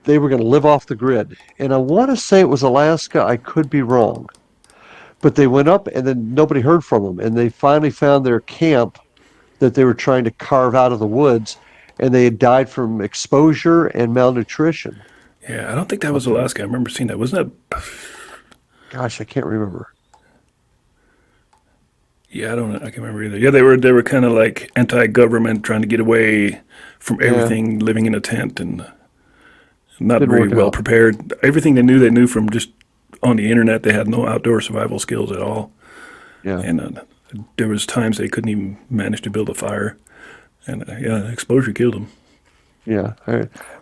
Speaker 3: they were going to live off the grid. And I want to say it was Alaska. I could be wrong. But they went up and then nobody heard from them. And they finally found their camp that they were trying to carve out of the woods. And they had died from exposure and malnutrition.
Speaker 2: Yeah, I don't think that was Alaska. I remember seeing that. Wasn't that?
Speaker 3: Gosh, I can't remember.
Speaker 2: Yeah, I can't remember either. Yeah, they were kind of like anti-government, trying to get away from everything, living in a tent and not
Speaker 3: Didn't
Speaker 2: very
Speaker 3: work
Speaker 2: well
Speaker 3: out.
Speaker 2: prepared. Everything they knew from just on the internet. They had no outdoor survival skills at all.
Speaker 3: Yeah.
Speaker 2: And there was times they couldn't even manage to build a fire. And exposure killed them.
Speaker 3: Yeah,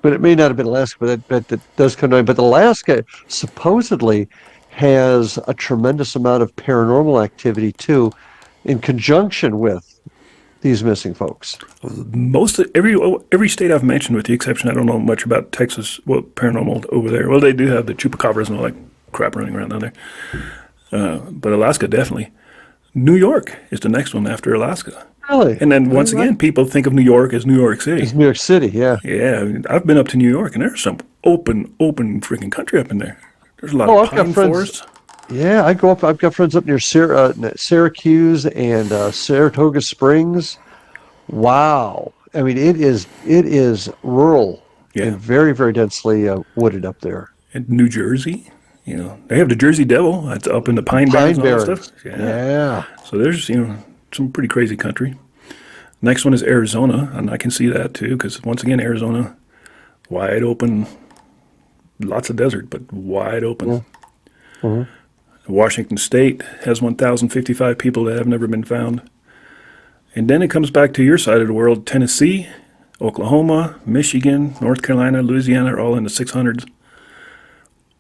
Speaker 3: but it may not have been Alaska, but that does come down. But Alaska supposedly has a tremendous amount of paranormal activity too, in conjunction with these missing folks.
Speaker 2: Every state I've mentioned, with the exception, I don't know much about Texas. Well, paranormal over there. Well, they do have the chupacabras and all that crap running around down there. But Alaska definitely. New York is the next one after Alaska.
Speaker 3: Really?
Speaker 2: And then once again, people think of New York as New York City.
Speaker 3: It's New York City, yeah.
Speaker 2: Yeah, I mean, I've been up to New York, and there's some open freaking country up in there. There's a lot
Speaker 3: Oh,
Speaker 2: of
Speaker 3: I've got
Speaker 2: pine
Speaker 3: friends.
Speaker 2: forests.
Speaker 3: Yeah, I go up. I've got friends up near Syracuse and Saratoga Springs. Wow. I mean, it is rural
Speaker 2: Yeah.
Speaker 3: and very, very densely wooded up there.
Speaker 2: In New Jersey, they have the Jersey Devil. That's up in the Pine Barrens and all that
Speaker 3: Barrens.
Speaker 2: stuff.
Speaker 3: Yeah.
Speaker 2: So there's, some pretty crazy country. Next one is Arizona, and I can see that too, because once again, Arizona, wide open, lots of desert, but wide open.
Speaker 3: Yeah. Mhm.
Speaker 2: Washington State has 1,055 people that have never been found. And then it comes back to your side of the world. Tennessee, Oklahoma, Michigan, North Carolina, Louisiana are all in the 600s.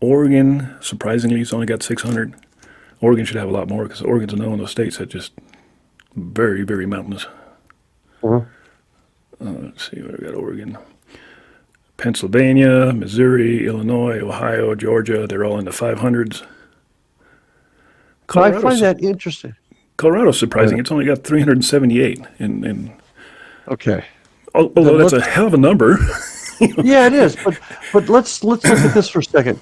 Speaker 2: Oregon, surprisingly, it's only got 600. Oregon should have a lot more because Oregon's another one of those states that just very, very mountainous.
Speaker 3: Mhm.
Speaker 2: Let's see, what we got Oregon. Pennsylvania, Missouri, Illinois, Ohio, Georgia, they're all in the 500s.
Speaker 3: I find that interesting.
Speaker 2: Colorado's surprising. It's only got 378.
Speaker 3: Okay.
Speaker 2: Although that's a hell of a number.
Speaker 3: Yeah, it is. But let's look at this for a second.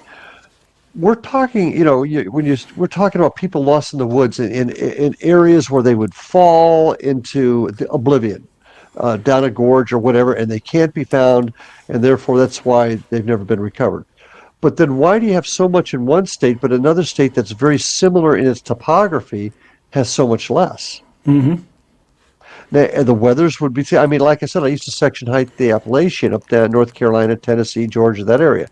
Speaker 3: We're talking, we're talking about people lost in the woods in areas where they would fall into the oblivion, down a gorge or whatever, and they can't be found, and therefore that's why they've never been recovered. But then why do you have so much in one state, but another state that's very similar in its topography has so much less?
Speaker 2: Mm-hmm.
Speaker 3: The weathers would be, I mean, like I said, I used to section height the Appalachian up there, North Carolina, Tennessee, Georgia, that area.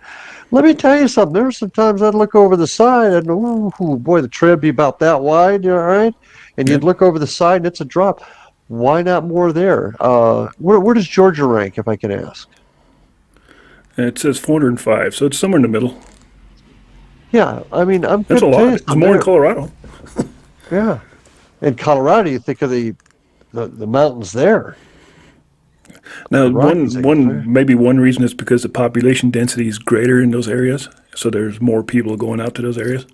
Speaker 3: Let me tell you something. There were some times I'd look over the side and, oh, boy, the trail would be about that wide, all right? And you'd look over the side and it's a drop. Why not more there? Where does Georgia rank, if I can ask?
Speaker 2: It says 405, so it's somewhere in the middle.
Speaker 3: Yeah, I mean, I'm
Speaker 2: That's a
Speaker 3: gonna tell you
Speaker 2: lot. It's
Speaker 3: something
Speaker 2: more in
Speaker 3: there.
Speaker 2: Colorado.
Speaker 3: Yeah. In Colorado, you think of the mountains there.
Speaker 2: Now,
Speaker 3: The Rockies, I guess, right?
Speaker 2: maybe one reason is because the population density is greater in those areas, so there's more people going out to those areas.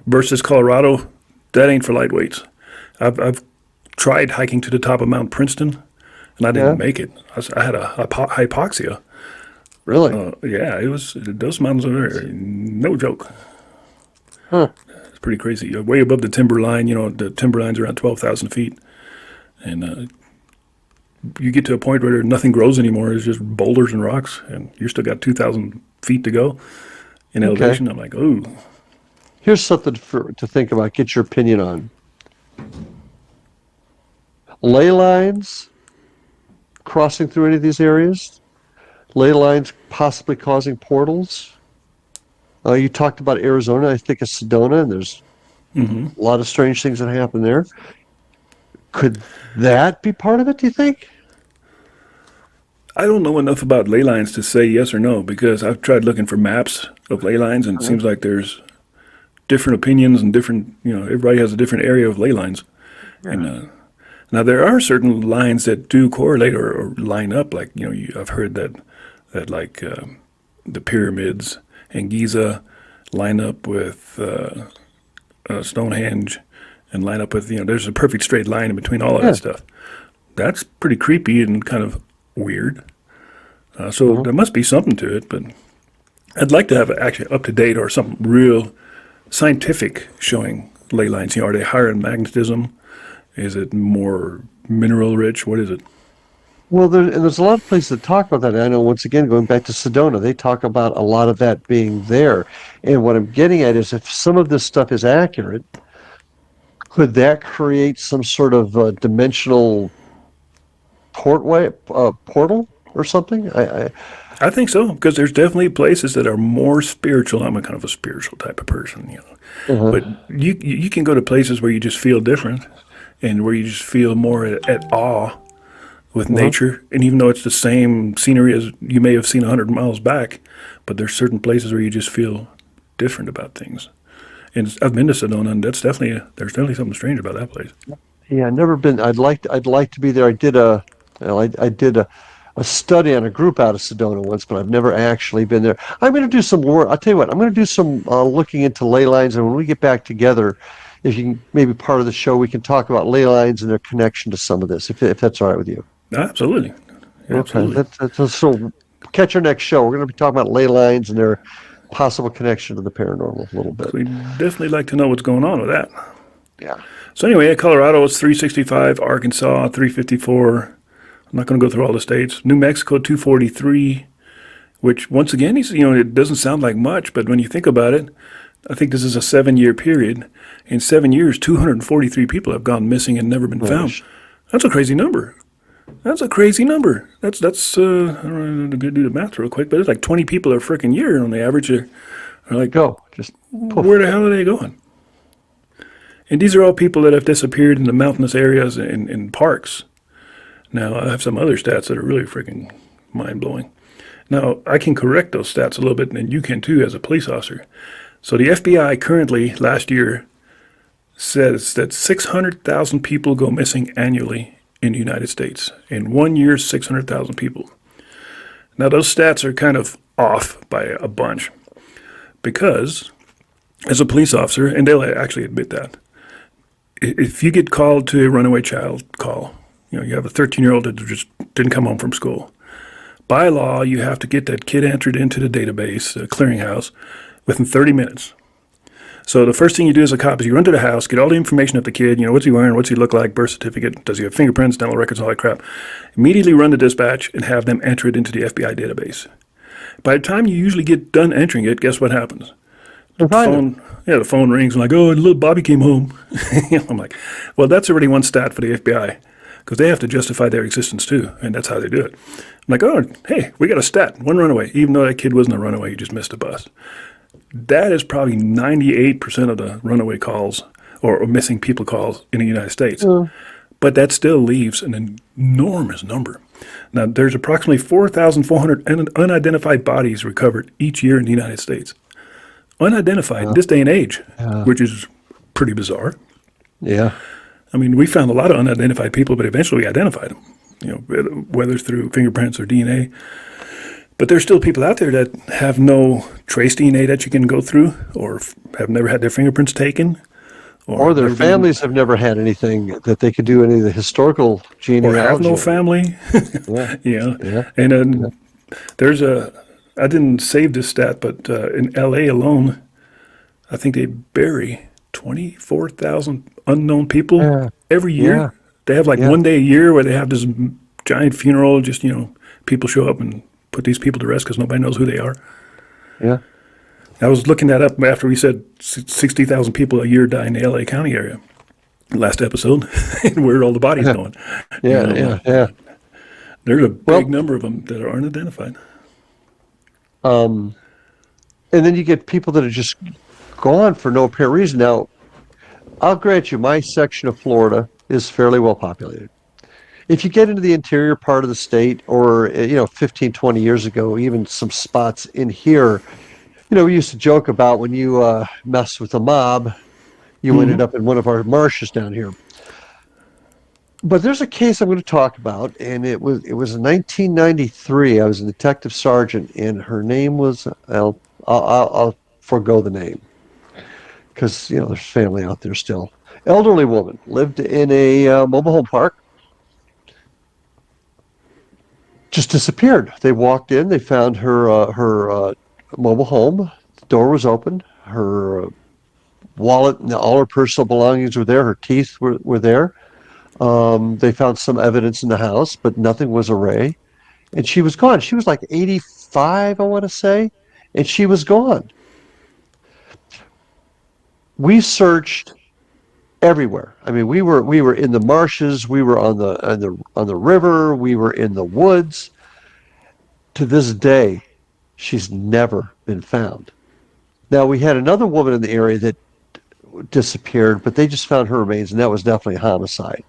Speaker 2: Versus Colorado, that ain't for lightweights. I've tried hiking to the top of Mount Princeton, and I didn't
Speaker 3: Yeah,
Speaker 2: make it. I had a hypoxia.
Speaker 3: really?
Speaker 2: Yeah, it was those mountains are no joke.
Speaker 3: Huh.
Speaker 2: It's pretty crazy. You're way above the timber line. The timber line's around 12,000 feet, and you get to a point where nothing grows anymore. It's just boulders and rocks, and you still got 2,000 feet to go in
Speaker 3: Okay.
Speaker 2: elevation. I'm like, ooh,
Speaker 3: Here's something to think about. Get your opinion on. Ley lines crossing through any of these areas. Ley lines possibly causing portals. You talked about Arizona. I think of Sedona, and there's
Speaker 2: hmm
Speaker 3: a lot of strange things that happen there. Could that be part of it, do you think?
Speaker 2: I don't know enough about ley lines to say yes or no because I've tried looking for maps of ley lines, and it
Speaker 3: Uh-huh.
Speaker 2: seems like there's different opinions and different, everybody has a different area of ley lines. And
Speaker 3: Yeah.
Speaker 2: now there are certain lines that do correlate or line up. Like I've heard that like the pyramids in Giza line up with Stonehenge, and line up with there's a perfect straight line in between all of that
Speaker 3: Yeah.
Speaker 2: stuff. That's pretty creepy and kind of weird. So
Speaker 3: Uh-huh.
Speaker 2: there must be something to it, but I'd like to have it actually up to date or something real scientific showing ley lines. Are they higher in magnetism? Is it more mineral rich? What is it?
Speaker 3: Well, there's a lot of places that talk about that. And I know, once again, going back to Sedona, they talk about a lot of that being there. And what I'm getting at is if some of this stuff is accurate, could that create some sort of dimensional portal or something?
Speaker 2: I think so because there's definitely places that are more spiritual. I'm a kind of a spiritual type of person.
Speaker 3: Uh-huh.
Speaker 2: But you can go to places where you just feel different, and where you just feel more at awe with
Speaker 3: Uh-huh.
Speaker 2: nature. And even though it's the same scenery as you may have seen 100 miles back, but there's certain places where you just feel different about things. And I've been to Sedona, and there's definitely something strange about that place.
Speaker 3: Yeah, I've never been. I'd like to be there. I did a study on a group out of Sedona once, but I've never actually been there. I'm going to do some work. I'll tell you what. I'm going to do some looking into ley lines, and when we get back together, if you can, maybe part of the show, we can talk about ley lines and their connection to some of this, if that's all right with you.
Speaker 2: Absolutely,
Speaker 3: Okay,
Speaker 2: absolutely.
Speaker 3: so catch our next show. We're going to be talking about ley lines and their possible connection to the paranormal a little bit.
Speaker 2: So we definitely like to know what's going on with that.
Speaker 3: Yeah.
Speaker 2: So anyway, Colorado is 365, Arkansas 354. I'm not going to go through all the states. New Mexico 243, which once again, it doesn't sound like much, but when you think about it, I think this is a 7-year period. In 7 years, 243 people have gone missing and never been found.
Speaker 3: Nice.
Speaker 2: That's a crazy number. That's a crazy number. I don't know, to do the math real quick, but it's like 20 people a freaking year on the average. Are like,
Speaker 3: Go, just
Speaker 2: where
Speaker 3: poof.
Speaker 2: the hell are they going? And these are all people that have disappeared in the mountainous areas in parks. Now, I have some other stats that are really freaking mind blowing. Now, I can correct those stats a little bit, and you can too as a police officer. So, the FBI currently, last year, says that 600,000 people go missing annually in the United States. In 1 year, 600,000 people. Now, those stats are kind of off by a bunch because, as a police officer, and they'll actually admit that, if you get called to a runaway child call, you have a 13-year-old that just didn't come home from school. By law, you have to get that kid entered into the database, clearinghouse, within 30 minutes. So the first thing you do as a cop is you run to the house, get all the information of the kid, what's he wearing, what's he look like, birth certificate, does he have fingerprints, dental records, all that crap. Immediately run to dispatch and have them enter it into the FBI database. By the time you usually get done entering it, guess what happens?
Speaker 3: And find it.
Speaker 2: The phone rings and like, oh, little Bobby came home. I'm like, well, that's already one stat for the FBI because they have to justify their existence too, and that's how they do it. I'm like, oh, hey, we got a stat, one runaway, even though that kid wasn't a runaway, he just missed a bus. That is probably 98% of the runaway calls or missing people calls in the United States. But that still leaves an enormous number. Now, there's approximately 4,400 unidentified bodies recovered each year in the United States. Unidentified in this day and age, which is pretty bizarre.
Speaker 3: Yeah.
Speaker 2: I mean, we found a lot of unidentified people, but eventually we identified them, whether it's through fingerprints or DNA. But there's still people out there that have no trace DNA that you can go through or have never had their fingerprints taken.
Speaker 3: Or their families have never had anything that they could do any of the historical genealogy.
Speaker 2: Or have no family.
Speaker 3: Yeah.
Speaker 2: And then there's I didn't save this stat, but in LA alone, I think they bury 24,000 unknown people every year.
Speaker 3: Yeah.
Speaker 2: They have like one day a year where they have this giant funeral, just, people show up and put these people to rest because nobody knows who they are.
Speaker 3: Yeah.
Speaker 2: I was looking that up after we said 60,000 people a year die in the LA County area last episode, and where are all the bodies going?
Speaker 3: Yeah.
Speaker 2: There's a big number of them that aren't identified.
Speaker 3: And then you get people that are just gone for no apparent reason. Now, I'll grant you, my section of Florida is fairly well populated. If you get into the interior part of the state or, 15, 20 years ago, even some spots in here, we used to joke about when you mess with the mob, you ended up in one of our marshes down here. But there's a case I'm going to talk about, and it was in 1993. I was a detective sergeant, and her name was, I'll forego the name because, there's family out there still. Elderly woman, lived in a mobile home park. Just disappeared. They walked in. They found her mobile home. The door was open. Her wallet and all her personal belongings were there. Her teeth were there. They found some evidence in the house, but nothing was array. And she was gone. She was like 85, I want to say, and she was gone. We searched everywhere. I mean, we were in the marshes, we were on the river, we were in the woods. To this day, she's never been found. Now, we had another woman in the area that disappeared, but they just found her remains, and that was definitely a homicide.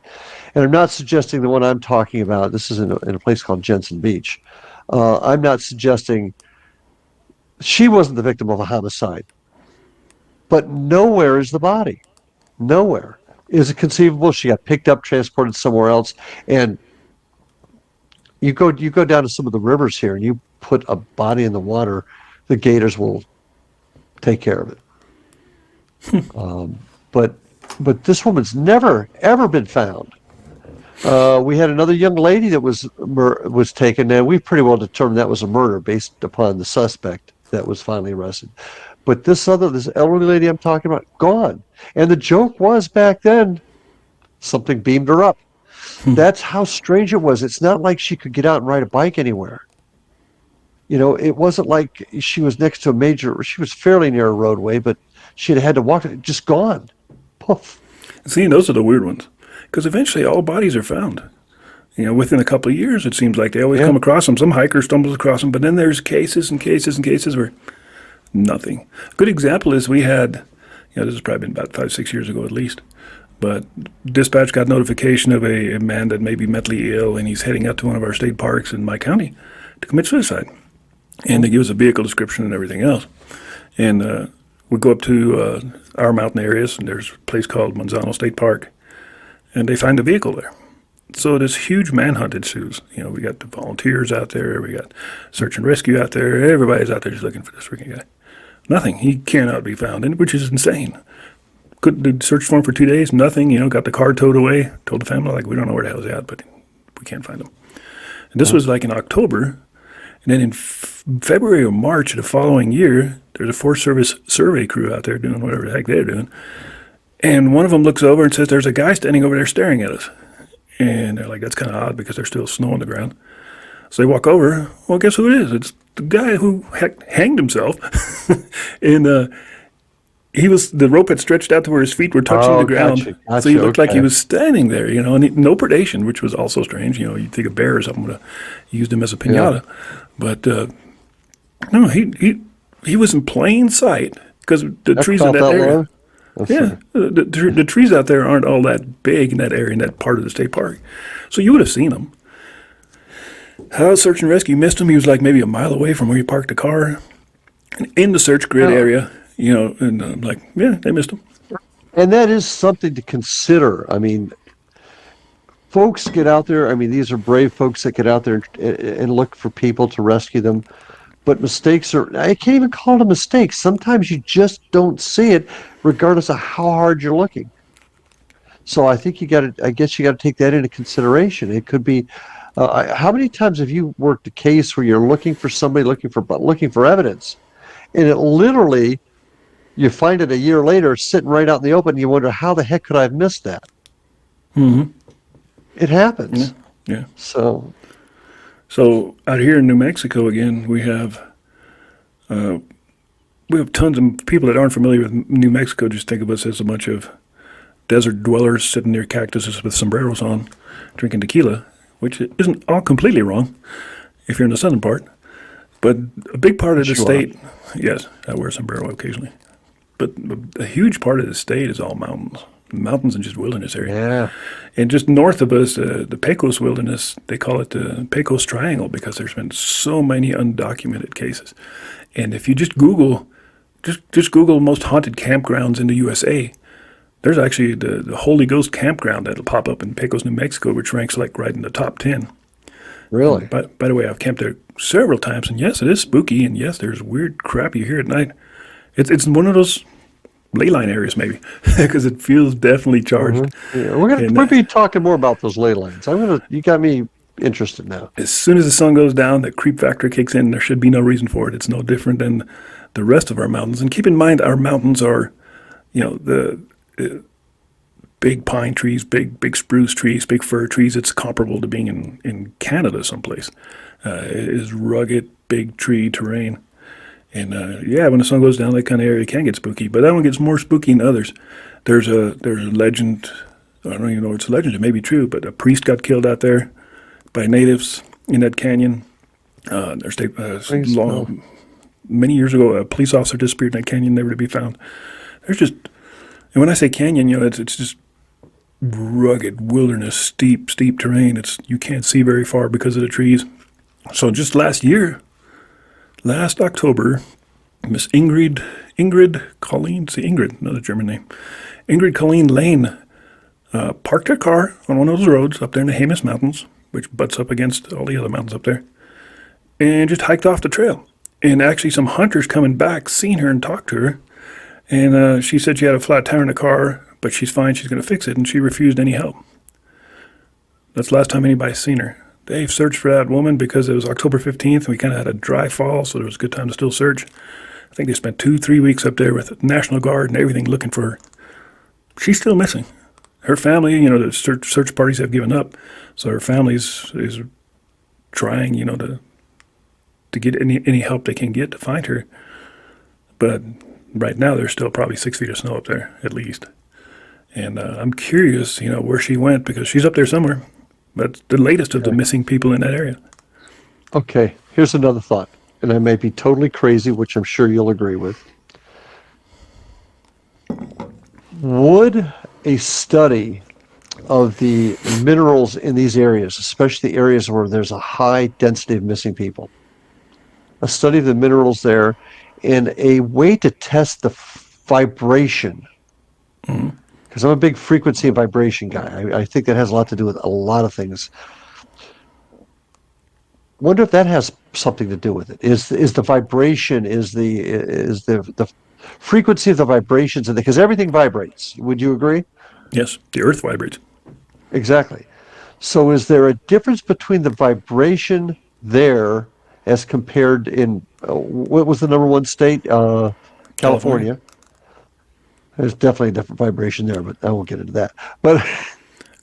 Speaker 3: And I'm not suggesting the one I'm talking about. This is in a place called Jensen Beach. I'm not suggesting she wasn't the victim of a homicide, but nowhere is the body. Nowhere. Is it conceivable she got picked up, transported somewhere else? And you go down to some of the rivers here and you put a body in the water, the gators will take care of it. But this woman's never ever been found. We had another young lady that was taken, and we pretty well determined that was a murder based upon the suspect that was finally arrested. But this elderly lady I'm talking about, gone. And the joke was back then, something beamed her up. That's how strange it was. It's not like she could get out and ride a bike anywhere. It wasn't like she was next to she was fairly near a roadway, but she'd had to walk, just gone. Poof.
Speaker 2: See, those are the weird ones. Because eventually all bodies are found. Within a couple of years, it seems like they always
Speaker 3: Yeah.
Speaker 2: come across them. Some hiker stumbles across them, but then there's cases and cases and cases where nothing. A good example is we had, this has probably been about 5, 6 years ago at least, but dispatch got notification of a man that may be mentally ill, and he's heading out to one of our state parks in my county to commit suicide. And they give us a vehicle description and everything else. And we go up to our mountain areas, and there's a place called Manzano State Park, and they find a vehicle there. So this huge manhunt ensues. We got the volunteers out there, we got search and rescue out there, everybody's out there just looking for this freaking guy. Nothing. He cannot be found, which is insane. Couldn't search for him for 2 days, nothing. Got the car towed away, told the family, like, we don't know where the hell he's at, but we can't find him. And this was like in October, and then in February or March of the following year, there's a Forest Service survey crew out there doing whatever the heck they're doing. And one of them looks over and says, there's a guy standing over there staring at us. And they're like, that's kind of odd because there's still snow on the ground. So they walk over. Well, guess who it is? It's the guy who hanged himself. And the rope had stretched out to where his feet were touching the ground.
Speaker 3: Gotcha,
Speaker 2: So he looked like he
Speaker 3: okay.
Speaker 2: was standing there, and no predation, which was also strange. You'd think a bear or something would have used him as a piñata. But no, he was in plain sight because the trees in
Speaker 3: About
Speaker 2: that area.
Speaker 3: low? Let's
Speaker 2: Yeah,
Speaker 3: see.
Speaker 2: the trees out there aren't all that big in that area, in that part of the state park. So you would have seen him. How search and rescue missed him. He was like maybe a mile away from where you parked the car. And in the search grid
Speaker 3: Oh.
Speaker 2: area, and I'm like, yeah, they missed him.
Speaker 3: And that is something to consider. I mean, folks get out there. I mean, these are brave folks that get out there and look for people to rescue them. But mistakes I can't even call it a mistake. Sometimes you just don't see it, regardless of how hard you're looking. So I think I guess you got to take that into consideration. It could be, how many times have you worked a case where you're looking for somebody, looking for evidence, and it literally, you find it a year later sitting right out in the open, and you wonder, how the heck could I have missed that?
Speaker 2: Mm-hmm.
Speaker 3: It happens.
Speaker 2: Yeah.
Speaker 3: So
Speaker 2: So out here in New Mexico, again, we have tons of people that aren't familiar with New Mexico. Just think of us as a bunch of desert dwellers sitting near cactuses with sombreros on, drinking tequila, which isn't all completely wrong if you're in the southern part. But a big part of the state, yes, I wear a sombrero occasionally. But a huge part of the state is all mountains and just wilderness area.
Speaker 3: yeah,
Speaker 2: And just north of us, the Pecos Wilderness, they call it the Pecos Triangle because there's been so many undocumented cases. And if you just Google, just Google most haunted campgrounds in the USA, there's actually the Holy Ghost campground that'll pop up in Pecos, New Mexico, which ranks like right in the top 10.
Speaker 3: really.
Speaker 2: By the way, I've camped there several times, and yes, it is spooky, and yes, there's weird crap you hear at night. It's one of those ley line areas maybe because it feels definitely charged.
Speaker 3: Yeah, we'll be talking more about those ley lines. You got me interested now.
Speaker 2: As soon as the sun goes down, the creep factor kicks in. There should be no reason for it. It's no different than the rest of our mountains. And keep in mind, our mountains are, the big pine trees, big spruce trees, big fir trees. It's comparable to being in Canada someplace. It is rugged, big tree terrain. And when the sun goes down, that kind of area can get spooky. But that one gets more spooky than others. There's a legend. I don't even know if it's a legend. It may be true, but a priest got killed out there by natives in that canyon. Many years ago, a police officer disappeared in that canyon, never to be found. And when I say canyon, it's just rugged wilderness, steep terrain. You can't see very far because of the trees. So just last October, Miss Ingrid Colleen, another German name, Ingrid Colleen Lane, parked her car on one of those roads up there in the Jemez Mountains, which butts up against all the other mountains up there, and just hiked off the trail. And actually some hunters coming back seen her and talked to her, and she said she had a flat tire in the car, but she's fine, she's going to fix it, and she refused any help. That's the last time anybody's seen her. They've searched for that woman because it was October 15th, and we kind of had a dry fall, so there was a good time to still search. I think they spent 2-3 weeks up there with the National Guard and everything looking for her. She's still missing. Her family, the search parties have given up, so her family is trying, to get any help they can get to find her. But right now, there's still probably 6 feet of snow up there, at least. And I'm curious, where she went, because she's up there somewhere. That's the latest of the missing people in that area.
Speaker 3: Okay, here's another thought, and I may be totally crazy, which I'm sure you'll agree with. Would a study of the minerals in these areas, especially the areas where there's a high density of missing people, a study of the minerals there, and a way to test the vibration, because I'm a big frequency and vibration guy. I think that has a lot to do with a lot of things. Wonder if that has something to do with it. Is the vibration, is the frequency of the vibrations, and because everything vibrates. Would you agree?
Speaker 2: Yes, the earth vibrates.
Speaker 3: Exactly. So is there a difference between the vibration there as compared in what was the number one state?
Speaker 2: California.
Speaker 3: California. There's definitely a different vibration there, but I won't get into that. But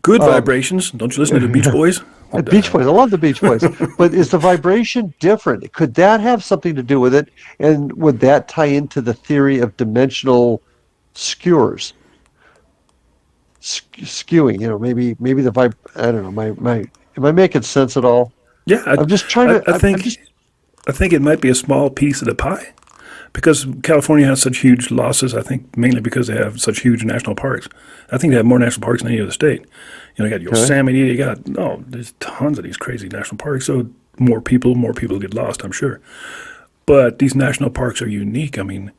Speaker 2: Good vibrations. Don't you listen to the Beach Boys? What the
Speaker 3: Beach
Speaker 2: hell?
Speaker 3: Boys, I love the Beach Boys. But is the vibration different? Could that have something to do with it? And would that tie into the theory of dimensional skewers? Skewing, maybe the vibe. I don't know. My am I making sense at all?
Speaker 2: Yeah,
Speaker 3: I'm just trying to.
Speaker 2: I
Speaker 3: I'm
Speaker 2: think
Speaker 3: just.
Speaker 2: I think it might be a small piece of the pie because California has such huge losses. I think mainly because they have such huge national parks. I think they have more national parks than any other state. You got Yosemite. You got there's tons of these crazy national parks. So more people get lost. I'm sure. But these national parks are unique. I mean,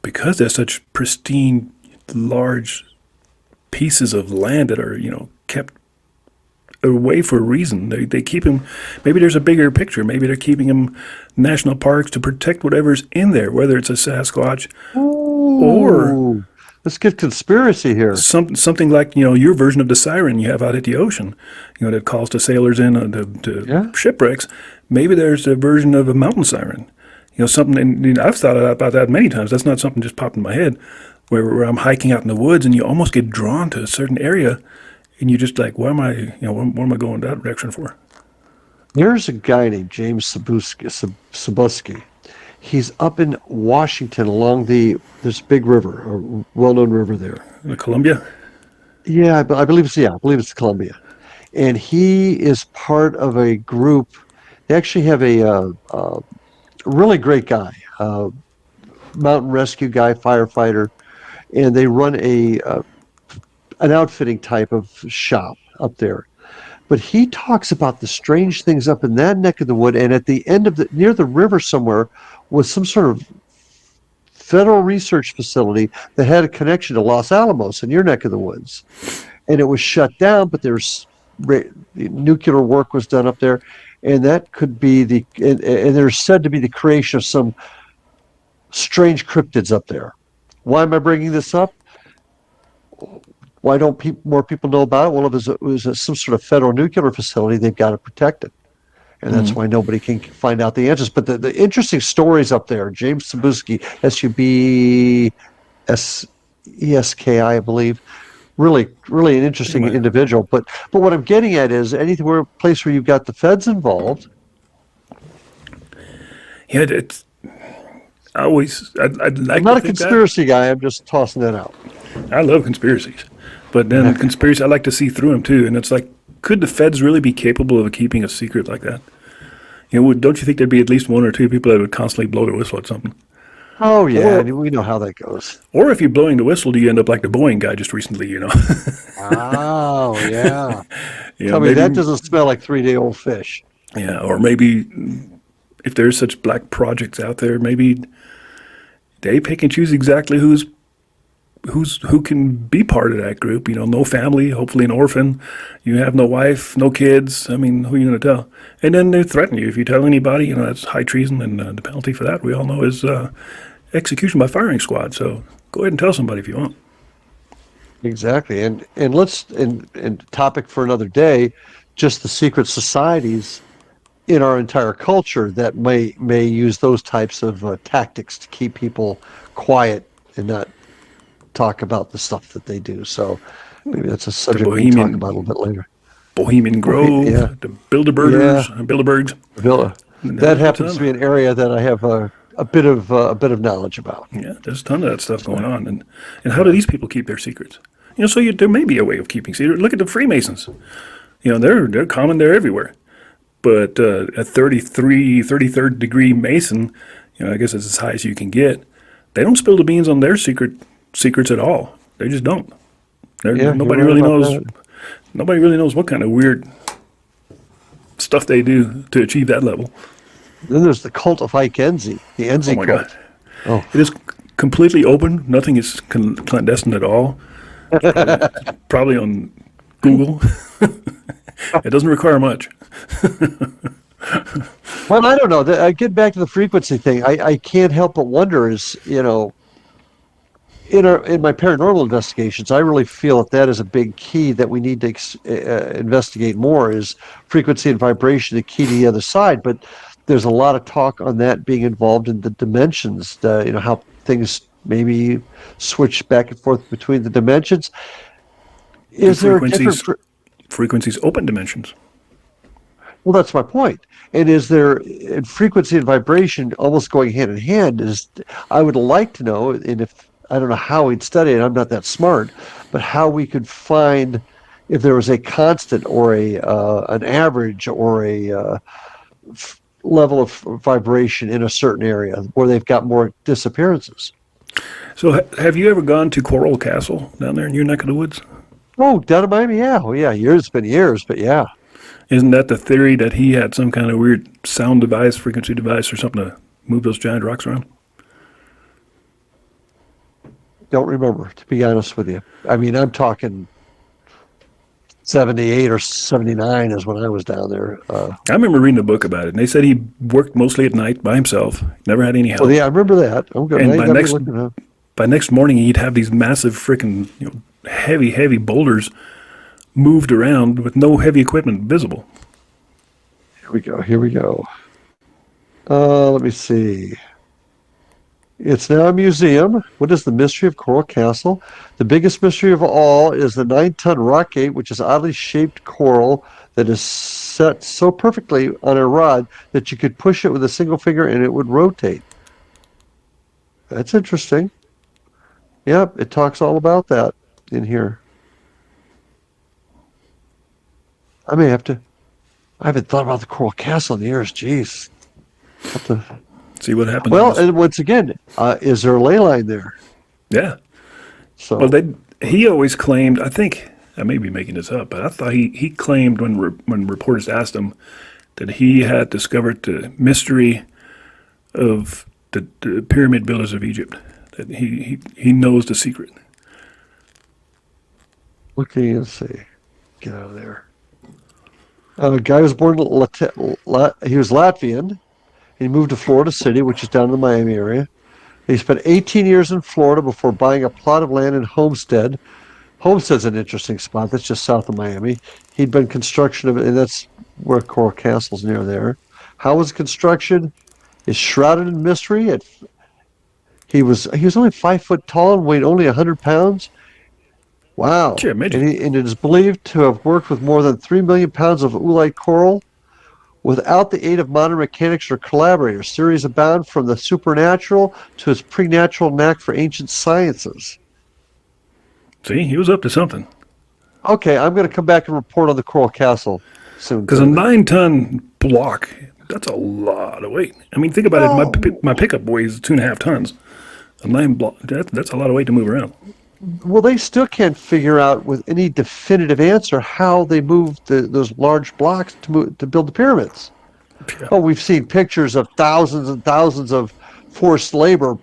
Speaker 2: because they're such pristine, large pieces of land that are kept away for a reason. They keep them. Maybe there's a bigger picture. Maybe they're keeping them national parks to protect whatever's in there, whether it's a Sasquatch or
Speaker 3: Ooh, let's get conspiracy here.
Speaker 2: something like your version of the siren you have out at the ocean, that calls the sailors in to
Speaker 3: Yeah.
Speaker 2: shipwrecks. Maybe there's a version of a mountain siren. Something. And I've thought about that many times. That's not something just popped in my head. Where I'm hiking out in the woods and you almost get drawn to a certain area, and you just like, why am I, what am I going that direction for?
Speaker 3: There's a guy named James Sabuski. He's up in Washington along there's a big river, a well-known river there.
Speaker 2: The Columbia?
Speaker 3: Yeah, I believe it's Columbia, and he is part of a group. They actually have a really great guy, mountain rescue guy, firefighter, and they run an outfitting type of shop up there. But he talks about the strange things up in that neck of the wood, and at the end of near the river somewhere was some sort of federal research facility that had a connection to Los Alamos in your neck of the woods, and it was shut down. But nuclear work was done up there, and that could be and there's said to be the creation of some strange cryptids up there. Why am I bringing this up? Why don't more people know about it? Well, it was some sort of federal nuclear facility. They've got to protect it. And that's why nobody can find out the answers. But the interesting stories up there, James Sabuski, Subeski, I believe, really, really an interesting individual. But what I'm getting at is anywhere place where you've got the feds involved.
Speaker 2: Yeah, it's I'd like
Speaker 3: I'm not
Speaker 2: to
Speaker 3: a
Speaker 2: think
Speaker 3: conspiracy guy. I'm just tossing that out.
Speaker 2: I love conspiracies, but then conspiracy I like to see through them too. And it's like, could the feds really be capable of keeping a secret like that? Don't you think there'd be at least one or two people that would constantly blow their whistle at something?
Speaker 3: Oh yeah, we know how that goes.
Speaker 2: Or if you're blowing the whistle, do you end up like the Boeing guy just recently?
Speaker 3: Oh yeah. Tell me
Speaker 2: maybe,
Speaker 3: that doesn't smell like 3-day-old fish.
Speaker 2: Yeah, or maybe if there's such black projects out there, maybe they pick and choose exactly who can be part of that group. No family, hopefully an orphan. You have no wife, no kids. I mean, who are you going to tell? And then they threaten you if you tell anybody. That's high treason, and the penalty for that we all know is execution by firing squad. So go ahead and tell somebody if you want.
Speaker 3: Exactly, and topic for another day, just the secret societies in our entire culture that may use those types of tactics to keep people quiet and not talk about the stuff that they do. So maybe that's a subject we can talk about a little bit later.
Speaker 2: Bohemian Grove,
Speaker 3: yeah.
Speaker 2: the Bilderbergs.
Speaker 3: That happens to be an area that I have a bit of knowledge about.
Speaker 2: Yeah, there's a ton of that stuff going on. And how do these people keep their secrets? So there may be a way of keeping secrets. Look at the Freemasons. They're common. They're everywhere. But a 33rd degree Mason, I guess it's as high as you can get. They don't spill the beans on their secrets at all. They just don't.
Speaker 3: Yeah, you're
Speaker 2: Nobody
Speaker 3: right
Speaker 2: really
Speaker 3: about
Speaker 2: knows.
Speaker 3: that.
Speaker 2: Nobody really knows what kind of weird stuff they do to achieve that level.
Speaker 3: Then there's the cult of Ike Enzi, the
Speaker 2: Oh
Speaker 3: Enzi
Speaker 2: my
Speaker 3: cult.
Speaker 2: God!
Speaker 3: Oh,
Speaker 2: It is completely open. Nothing is clandestine at all. Probably on Google. It doesn't require much.
Speaker 3: well, I don't know. I get back to the frequency thing. I can't help but wonder is, in my paranormal investigations, I really feel that is a big key that we need to investigate more is frequency and vibration, the key to the other side. But there's a lot of talk on that being involved in the dimensions, how things maybe switch back and forth between the dimensions. Is there a different...
Speaker 2: Frequencies open dimensions.
Speaker 3: Well, that's my point. And is there in frequency and vibration almost going hand in hand? I would like to know, and if I don't know how we'd study it, I'm not that smart, but how we could find if there was a constant or an average or a level of vibration in a certain area where they've got more disappearances.
Speaker 2: So, have you ever gone to Coral Castle down there in your neck of the woods?
Speaker 3: Oh, down in Miami, yeah. Oh, yeah. It's been years, but yeah.
Speaker 2: Isn't that the theory that he had some kind of weird sound device, frequency device, or something to move those giant rocks around?
Speaker 3: Don't remember, to be honest with you. I mean, I'm talking 78 or 79 is when I was down there.
Speaker 2: I remember reading a book about it, and they said he worked mostly at night by himself, never had any help.
Speaker 3: Well, yeah, I remember that. I'm good.
Speaker 2: And by next morning, he'd have these massive freaking heavy boulders moved around with no heavy equipment visible.
Speaker 3: Here we go. Let me see. It's now a museum. What is the mystery of Coral Castle? The biggest mystery of all is the 9-ton rock gate, which is oddly shaped coral that is set so perfectly on a rod that you could push it with a single finger and it would rotate. That's interesting. Yep, it talks all about that in here. I haven't thought about the Coral Castle in years. Jeez.
Speaker 2: See what happens.
Speaker 3: Well, and once again, is there a ley line there?
Speaker 2: Yeah.
Speaker 3: So.
Speaker 2: Well, he always claimed, I think, I may be making this up, but I thought he claimed when reporters asked him that he had discovered the mystery of the pyramid builders of Egypt, that he knows the secret.
Speaker 3: Looking and see. Get out of there. A guy was born, he was Latvian. He moved to Florida City, which is down in the Miami area. He spent 18 years in Florida before buying a plot of land in Homestead. Homestead's an interesting spot. That's just south of Miami. He'd been construction of it, and that's where Coral Castle's near there. How was construction? Is shrouded in mystery. He was only 5 foot tall and weighed only 100 pounds. Wow.
Speaker 2: Sure,
Speaker 3: and it is believed to have worked with more than 3 million pounds of oolite coral without the aid of modern mechanics or collaborators. Theories abound from the supernatural to his preternatural knack for ancient sciences.
Speaker 2: See, he was up to something.
Speaker 3: Okay, I'm going to come back and report on the Coral Castle soon.
Speaker 2: Because a 9-ton block, that's a lot of weight. I mean, think about it. My pickup weighs 2.5 tons. A 9 block, that's a lot of weight to move around.
Speaker 3: Well, they still can't figure out with any definitive answer how they moved those large blocks to build the pyramids. Yeah. Oh, we've seen pictures of thousands and thousands of forced labor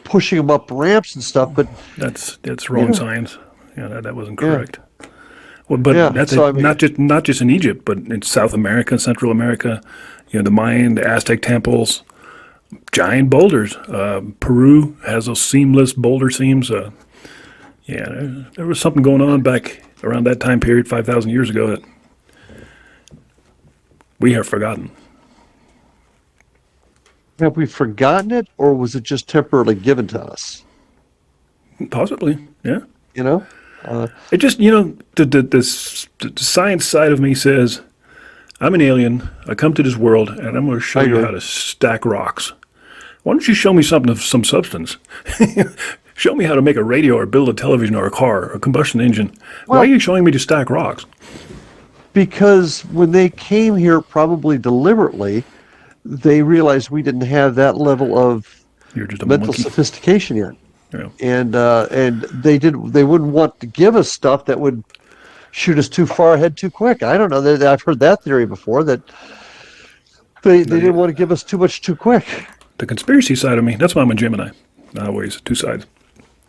Speaker 3: pushing them up ramps and stuff, but
Speaker 2: that's wrong science. Yeah, that wasn't correct. Yeah. Well, but that's not just in Egypt, but in South America, Central America. The Mayan, the Aztec temples, giant boulders. Peru has those seamless boulder seams. There was something going on back around that time period, 5,000 years ago, that we have forgotten.
Speaker 3: Have we forgotten it, or was it just temporarily given to us?
Speaker 2: Possibly, yeah.
Speaker 3: It
Speaker 2: just, the science side of me says, I'm an alien, I come to this world, and I'm going to show you how to stack rocks. Why don't you show me something of some substance? Show me how to make a radio or build a television or a car or a combustion engine. Why are you showing me to stack rocks?
Speaker 3: because when they came here, probably deliberately, they realized we didn't have that level of
Speaker 2: You're just a
Speaker 3: mental
Speaker 2: monkey.
Speaker 3: sophistication yet,
Speaker 2: Yeah.
Speaker 3: and they wouldn't want to give us stuff that would shoot us too far ahead too quick. I don't know. I've heard that theory before, that they didn't want to give us too much too quick.
Speaker 2: The conspiracy side of me, that's why I'm a Gemini. Always two sides.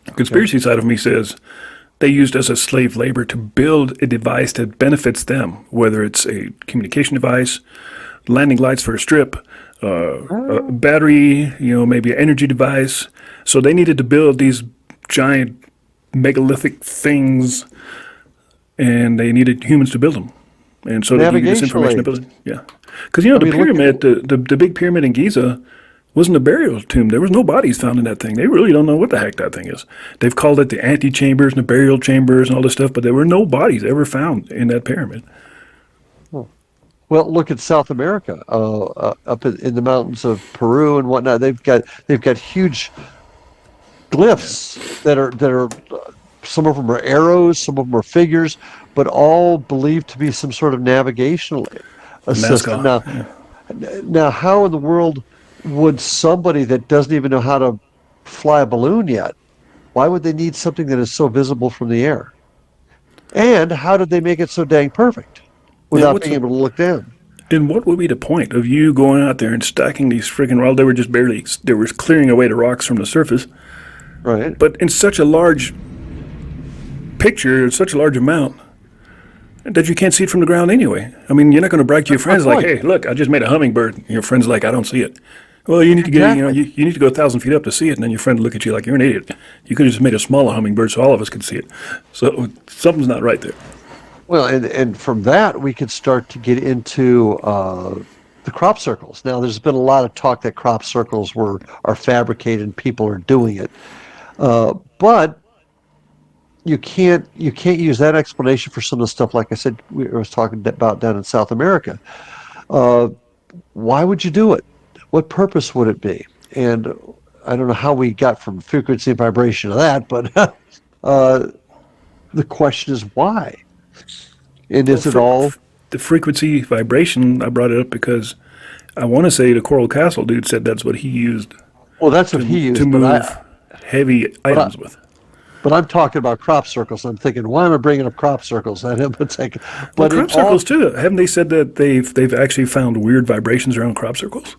Speaker 2: The conspiracy side of me says they used us as slave labor to build a device that benefits them, whether it's a communication device, landing lights for a strip, a battery, maybe an energy device. So they needed to build these giant megalithic things, and they needed humans to build them. And so they give you this information
Speaker 3: Navigational
Speaker 2: ability. Yeah. Because, the pyramid, the big pyramid in Giza wasn't a burial tomb. There was no bodies found in that thing. They really don't know what the heck that thing is. They've called it the antechambers and the burial chambers and all this stuff, but there were no bodies ever found in that pyramid.
Speaker 3: Well, look at South America, up in the mountains of Peru and whatnot. They've got huge glyphs that are some of them are arrows, some of them are figures, but all believed to be some sort of navigational system. Now, how in the world would somebody that doesn't even know how to fly a balloon yet, why would they need something that is so visible from the air? And how did they make it so dang perfect without being able to look down?
Speaker 2: And what would be the point of you going out there and stacking these freaking rocks? They were clearing away the rocks from the surface.
Speaker 3: Right.
Speaker 2: But in such a large picture, such a large amount, that you can't see it from the ground anyway. I mean, you're not going to brag to your friends like, "Hey, look, I just made a hummingbird." And your friend's like, "I don't see it." Well, you need to get, you need to go 1,000 feet up to see it, and then your friend will look at you like you're an idiot. You could have just made a smaller hummingbird so all of us could see it. So something's not right there.
Speaker 3: Well, and from that we could start to get into the crop circles. Now, there's been a lot of talk that crop circles are fabricated and people are doing it, but you can't use that explanation for some of the stuff. Like I said, I was talking about down in South America. Why would you do it? What purpose would it be? And I don't know how we got from frequency and vibration to that, but the question is why. And is it all
Speaker 2: the frequency vibration? I brought it up because I want to say the Coral Castle dude said that's what he used.
Speaker 3: Well, that's what he used
Speaker 2: to move heavy items with.
Speaker 3: But I'm talking about crop circles. I'm thinking, why am I bringing up crop circles?
Speaker 2: But crop circles too. Haven't they said that they've actually found weird vibrations around crop circles?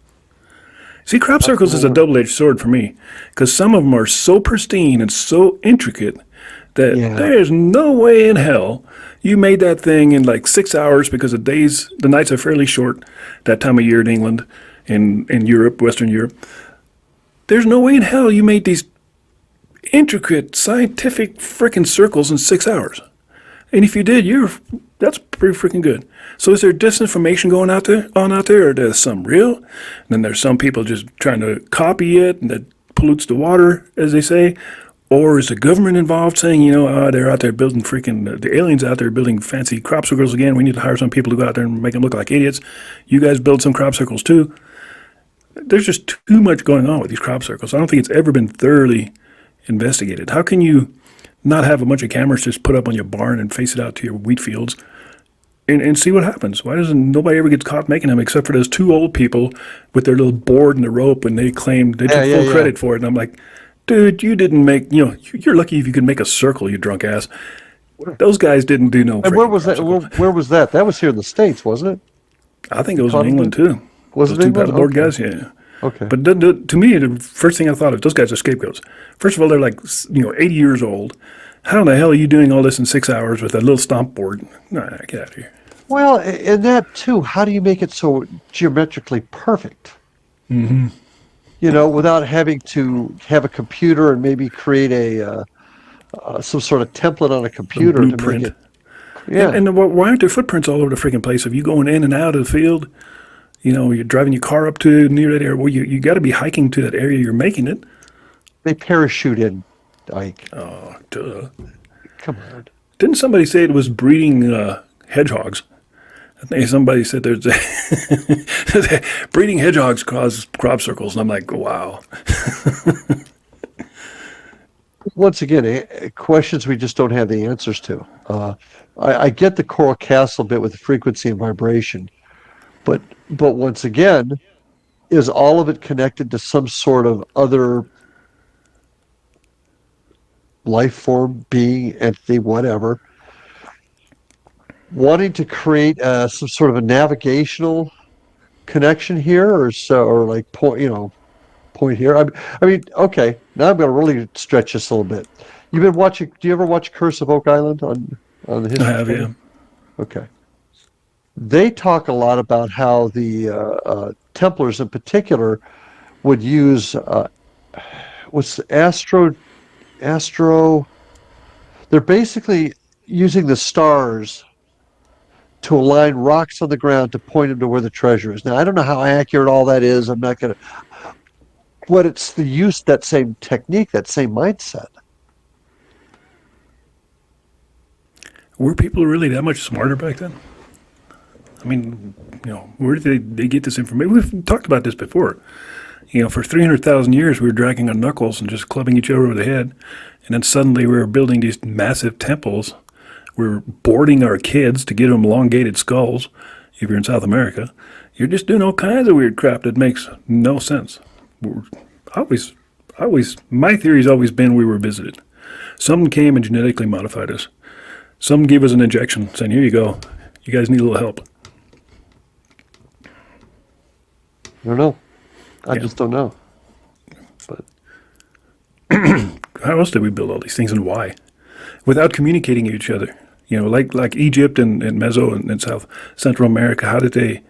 Speaker 2: See, crop circles is a double-edged sword for me, because some of them are so pristine and so intricate that there's no way in hell you made that thing in like 6 hours, because the nights are fairly short that time of year in England, in Europe, Western Europe. There's no way in hell you made these intricate scientific freaking circles in 6 hours. And if you did, that's pretty freaking good. So is there disinformation going out there, or there's some real? And then there's some people just trying to copy it, and that pollutes the water, as they say. Or is the government involved saying, they're out there building the aliens out there building fancy crop circles again. We need to hire some people to go out there and make them look like idiots. You guys build some crop circles too. There's just too much going on with these crop circles. I don't think it's ever been thoroughly investigated. How can you not have a bunch of cameras just put up on your barn and face it out to your wheat fields and see what happens? Why doesn't nobody ever get caught making them, except for those two old people with their little board and the rope, and they claimed they took full credit for it. And I'm like, dude, you didn't make, you're lucky if you could make a circle, you drunk ass. Those guys didn't do no.
Speaker 3: And where was that? Where was that? That was here in the States, wasn't it?
Speaker 2: I think it was in England too.
Speaker 3: Was it
Speaker 2: those two
Speaker 3: England?
Speaker 2: paddleboard guys? Yeah.
Speaker 3: Okay.
Speaker 2: But to me, the first thing I thought of, those guys are scapegoats. First of all, they're like 80 years old. How in the hell are you doing all this in 6 hours with a little stomp board? Nah, get out of here.
Speaker 3: Well, and that too, how do you make it so geometrically perfect?
Speaker 2: Mm-hmm.
Speaker 3: Without having to have a computer and maybe create some sort of template on a computer to make it. Yeah.
Speaker 2: And why aren't there footprints all over the freaking place? If you going in and out of the field, you're driving your car up to near that area. Well, you got to be hiking to that area you're making it.
Speaker 3: They parachute in, Ike.
Speaker 2: Oh, duh.
Speaker 3: Come on.
Speaker 2: Didn't somebody say it was breeding hedgehogs? I think somebody said there's breeding hedgehogs cause crop circles, and I'm like, wow.
Speaker 3: once again, questions we just don't have the answers to. I get the coral castle bit with the frequency and vibration, but once again, is all of it connected to some sort of other life form, being, entity, whatever, wanting to create some sort of a navigational connection here, or so, or like point here. I mean, okay. Now I'm going to really stretch this a little bit. You've been watching. Do you ever watch Curse of Oak Island on the
Speaker 2: I
Speaker 3: History
Speaker 2: have,
Speaker 3: Channel?
Speaker 2: yeah.
Speaker 3: Okay. They talk a lot about how the Templars, in particular, would use what's astro. They're basically using the stars to align rocks on the ground to point them to where the treasure is. Now, I don't know how accurate all that is. I'm not going to. But it's the use that same technique, that same mindset.
Speaker 2: Were people really that much smarter back then? I mean, where did they get this information? We've talked about this before. For 300,000 years, we were dragging our knuckles and just clubbing each other over the head. And then suddenly we were building these massive temples. We were boarding our kids to get them elongated skulls. If you're in South America, you're just doing all kinds of weird crap that makes no sense. My theory's always been we were visited. Someone came and genetically modified us. Someone gave us an injection saying, here you go. You guys need a little help.
Speaker 3: I don't know. I
Speaker 2: Yeah.
Speaker 3: just don't know. But
Speaker 2: How else did we build all these things and why? Without communicating with each other. Like Egypt and Meso and South Central America, how did they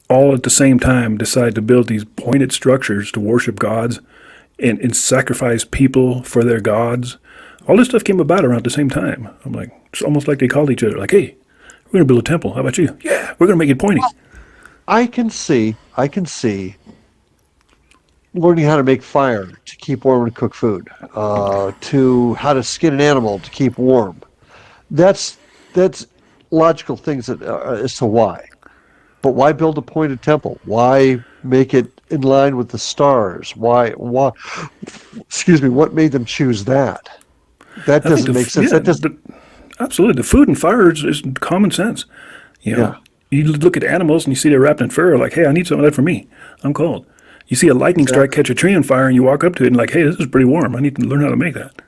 Speaker 2: all at the same time decide to build these pointed structures to worship gods and sacrifice people for their gods? All this stuff came about around the same time. I'm like, it's almost like they called each other, like, hey, we're going to build a temple. How about you? Yeah, we're going to make it pointy.
Speaker 3: I can see learning how to make fire to keep warm and cook food, to how to skin an animal to keep warm. That's logical things as to why. But why build a pointed temple? Why make it in line with the stars? Why? Excuse me. What made them choose that? That
Speaker 2: I think
Speaker 3: doesn't make sense. That doesn't.
Speaker 2: absolutely, the food and fire is common sense. You know,
Speaker 3: Yeah.
Speaker 2: you look at animals and you see they're wrapped in fur, like, hey, I need some of that for me. I'm cold. You see a lightning strike
Speaker 3: Exactly.
Speaker 2: catch a tree on fire, and you walk up to it and like, hey, this is pretty warm. I need to learn how to make that.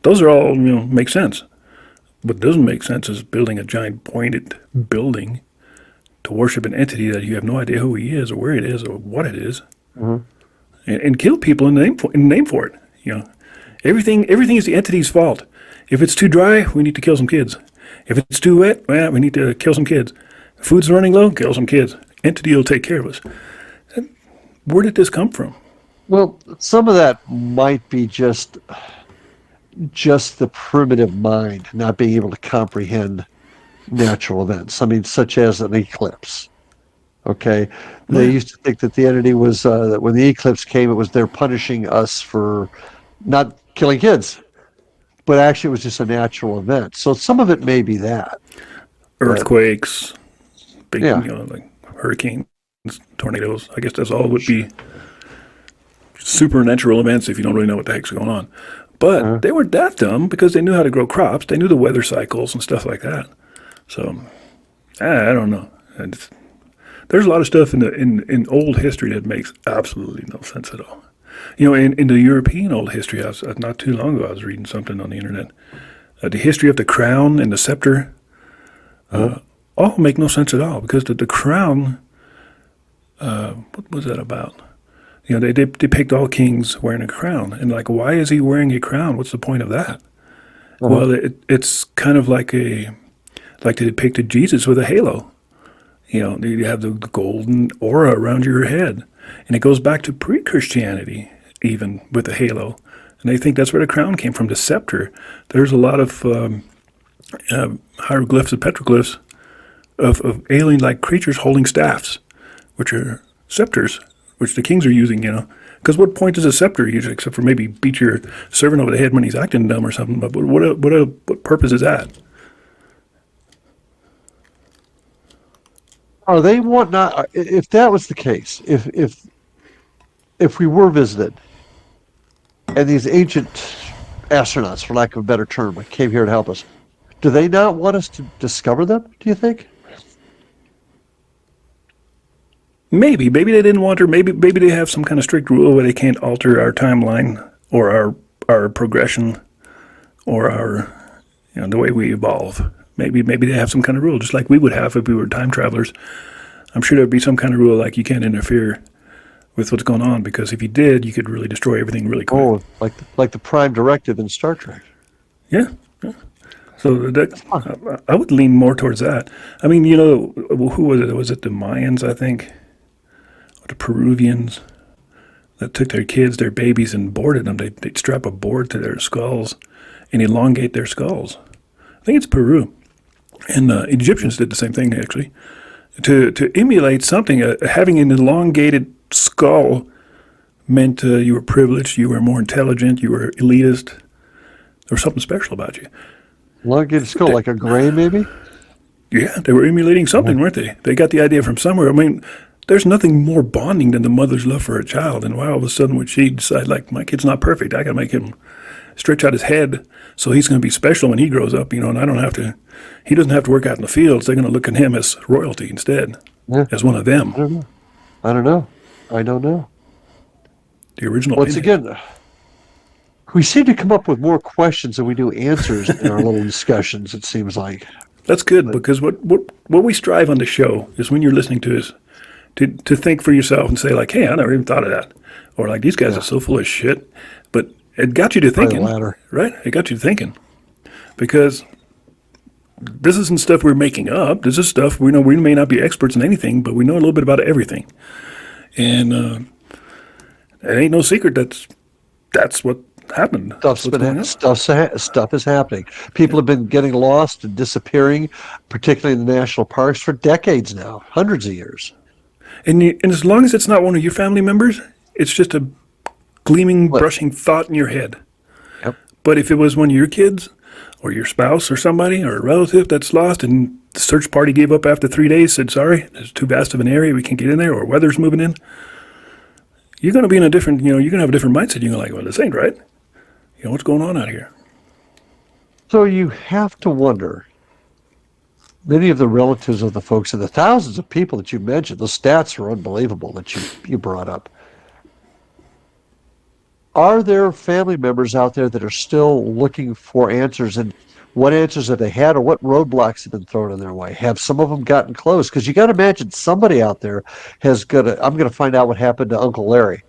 Speaker 2: Those are all make sense. What doesn't make sense is building a giant pointed building to worship an entity that you have no idea who he is or where it is or what it is,
Speaker 3: Mhm.
Speaker 2: and kill people in the name for it. Everything is the entity's fault. If it's too dry, we need to kill some kids. If it's too wet, well, we need to kill some kids. If food's running low, kill some kids. Entity will take care of us. Where did this come from?
Speaker 3: Well, some of that might be just the primitive mind not being able to comprehend natural events. I mean, such as an eclipse. Okay,
Speaker 2: Oh,
Speaker 3: they
Speaker 2: yeah.
Speaker 3: used to think that the entity was that when the eclipse came, it was they're punishing us for not killing kids, but actually it was just a natural event. So some of it may be that, but
Speaker 2: Earthquakes, big,
Speaker 3: yeah,
Speaker 2: like hurricanes, tornadoes. I guess that's all would be supernatural events if you don't really know what the heck's going on.
Speaker 3: uh,
Speaker 2: But they weren't that dumb because they knew how to grow crops. They knew the weather cycles and stuff like that. So I don't know. There's a lot of stuff in old history that makes absolutely no sense at all. In the European old history, not too long ago, I was reading something on the internet. The history of the crown and the scepter
Speaker 3: uh,
Speaker 2: all make no sense at all because the crown, what was that about? They depict all kings wearing a crown, and like, why is he wearing a crown? What's the point of that?
Speaker 3: uh,
Speaker 2: Well, it's kind of like they depicted Jesus with a halo. You have the golden aura around your head, and it goes back to pre-Christianity, even with the halo. And they think that's where the crown came from, the scepter. There's a lot of hieroglyphs and petroglyphs of alien-like creatures holding staffs, which are scepters, which the kings are using. Because what point does a scepter use, except for maybe beat your servant over the head when he's acting dumb or something? But what purpose is that?
Speaker 3: are they want not? If that was the case, if we were visited and these ancient astronauts, for lack of a better term, that came here to help us. Do they not want us to discover them, do you think?
Speaker 2: Maybe they didn't want her. Maybe they have some kind of strict rule where they can't alter our timeline or our progression or our the way we evolve. Maybe they have some kind of rule, just like we would have if we were time travelers. I'm sure there'd be some kind of rule like you can't interfere with what's going on, because if you did, you could really destroy everything really quick.
Speaker 3: Oh, like the Prime Directive in Star Trek.
Speaker 2: Yeah. So I would lean more towards that. I mean, who was it? Was it the Mayans, I think? Or the Peruvians that took their kids, their babies, and boarded them. They'd strap a board to their skulls and elongate their skulls. I think it's Peru. And Egyptians did the same thing, actually. To emulate something, having an elongated skull meant you were privileged, you were more intelligent, you were elitist. There was something special about you.
Speaker 3: Elongated skull, like a gray, maybe?
Speaker 2: Yeah, they were emulating something, weren't they? They got the idea from somewhere. I mean, there's nothing more bonding than the mother's love for her child. And why all of a sudden would she decide, like, my kid's not perfect, I got to make him stretch out his head so he's going to be special when he grows up, and I don't have to, he doesn't have to work out in the fields. They're going to look at him as royalty instead, as one of them.
Speaker 3: I don't know.
Speaker 2: The original
Speaker 3: Once
Speaker 2: opinion.
Speaker 3: again, we seem to come up with more questions than we do answers in our little discussions, it seems like.
Speaker 2: That's good, because what we strive on the show is, when you're listening to us, to think for yourself and say, like, hey, I never even thought of that. Or like, these guys are so full of shit. But it got you to thinking. Right? It got you to thinking. Because this isn't stuff we're making up. This is stuff we know. We may not be experts in anything, but we know a little bit about everything. And it ain't no secret that's what happened.
Speaker 3: Stuff is happening. People have been getting lost and disappearing, particularly in the national parks, for decades now, hundreds of years.
Speaker 2: And as long as it's not one of your family members, it's just a gleaming, brushing thought in your head.
Speaker 3: Yep.
Speaker 2: But if it was one of your kids or your spouse or somebody or a relative that's lost, and the search party gave up after 3 days, said, sorry, it's too vast of an area, we can't get in there, or weather's moving in, you're going to be in a different, you're going to have a different mindset. You're going to like, well, this ain't right. What's going on out here? So
Speaker 3: you have to wonder, many of the relatives of the folks and the thousands of people that you mentioned, the stats are unbelievable that you brought up. Are there family members out there that are still looking for answers, and what answers have they had, or what roadblocks have been thrown in their way? Have some of them gotten close? Because you got to imagine somebody out there I'm going to find out what happened to Uncle Larry.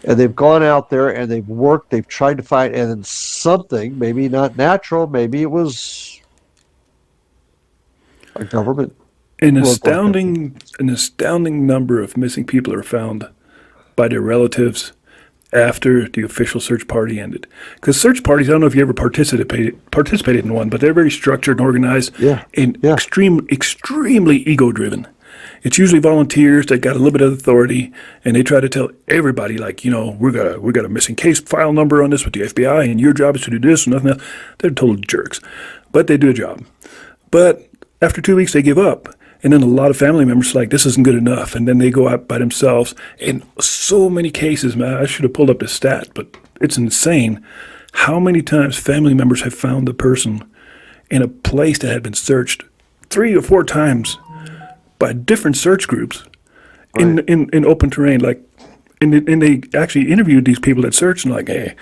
Speaker 3: And they've gone out there and they've worked, they've tried to find, and then something, maybe not natural, maybe it was a government.
Speaker 2: An astounding number of missing people are found by their relatives after the official search party ended. Because search parties, I don't know if you ever participated in one, but they're very structured and organized, and extremely ego-driven. It's usually volunteers that got a little bit of authority, and they try to tell everybody, like, we got a missing case file number on this with the FBI, and your job is to do this and nothing else. They're total jerks, but they do a job. But after 2 weeks, they give up. And then a lot of family members are like, this isn't good enough. And then they go out by themselves. In so many cases, man, I should have pulled up the stat, but it's insane how many times family members have found the person in a place that had been searched 3 or 4 times by different search groups in open terrain. Like, and they actually interviewed these people that searched, and like, hey,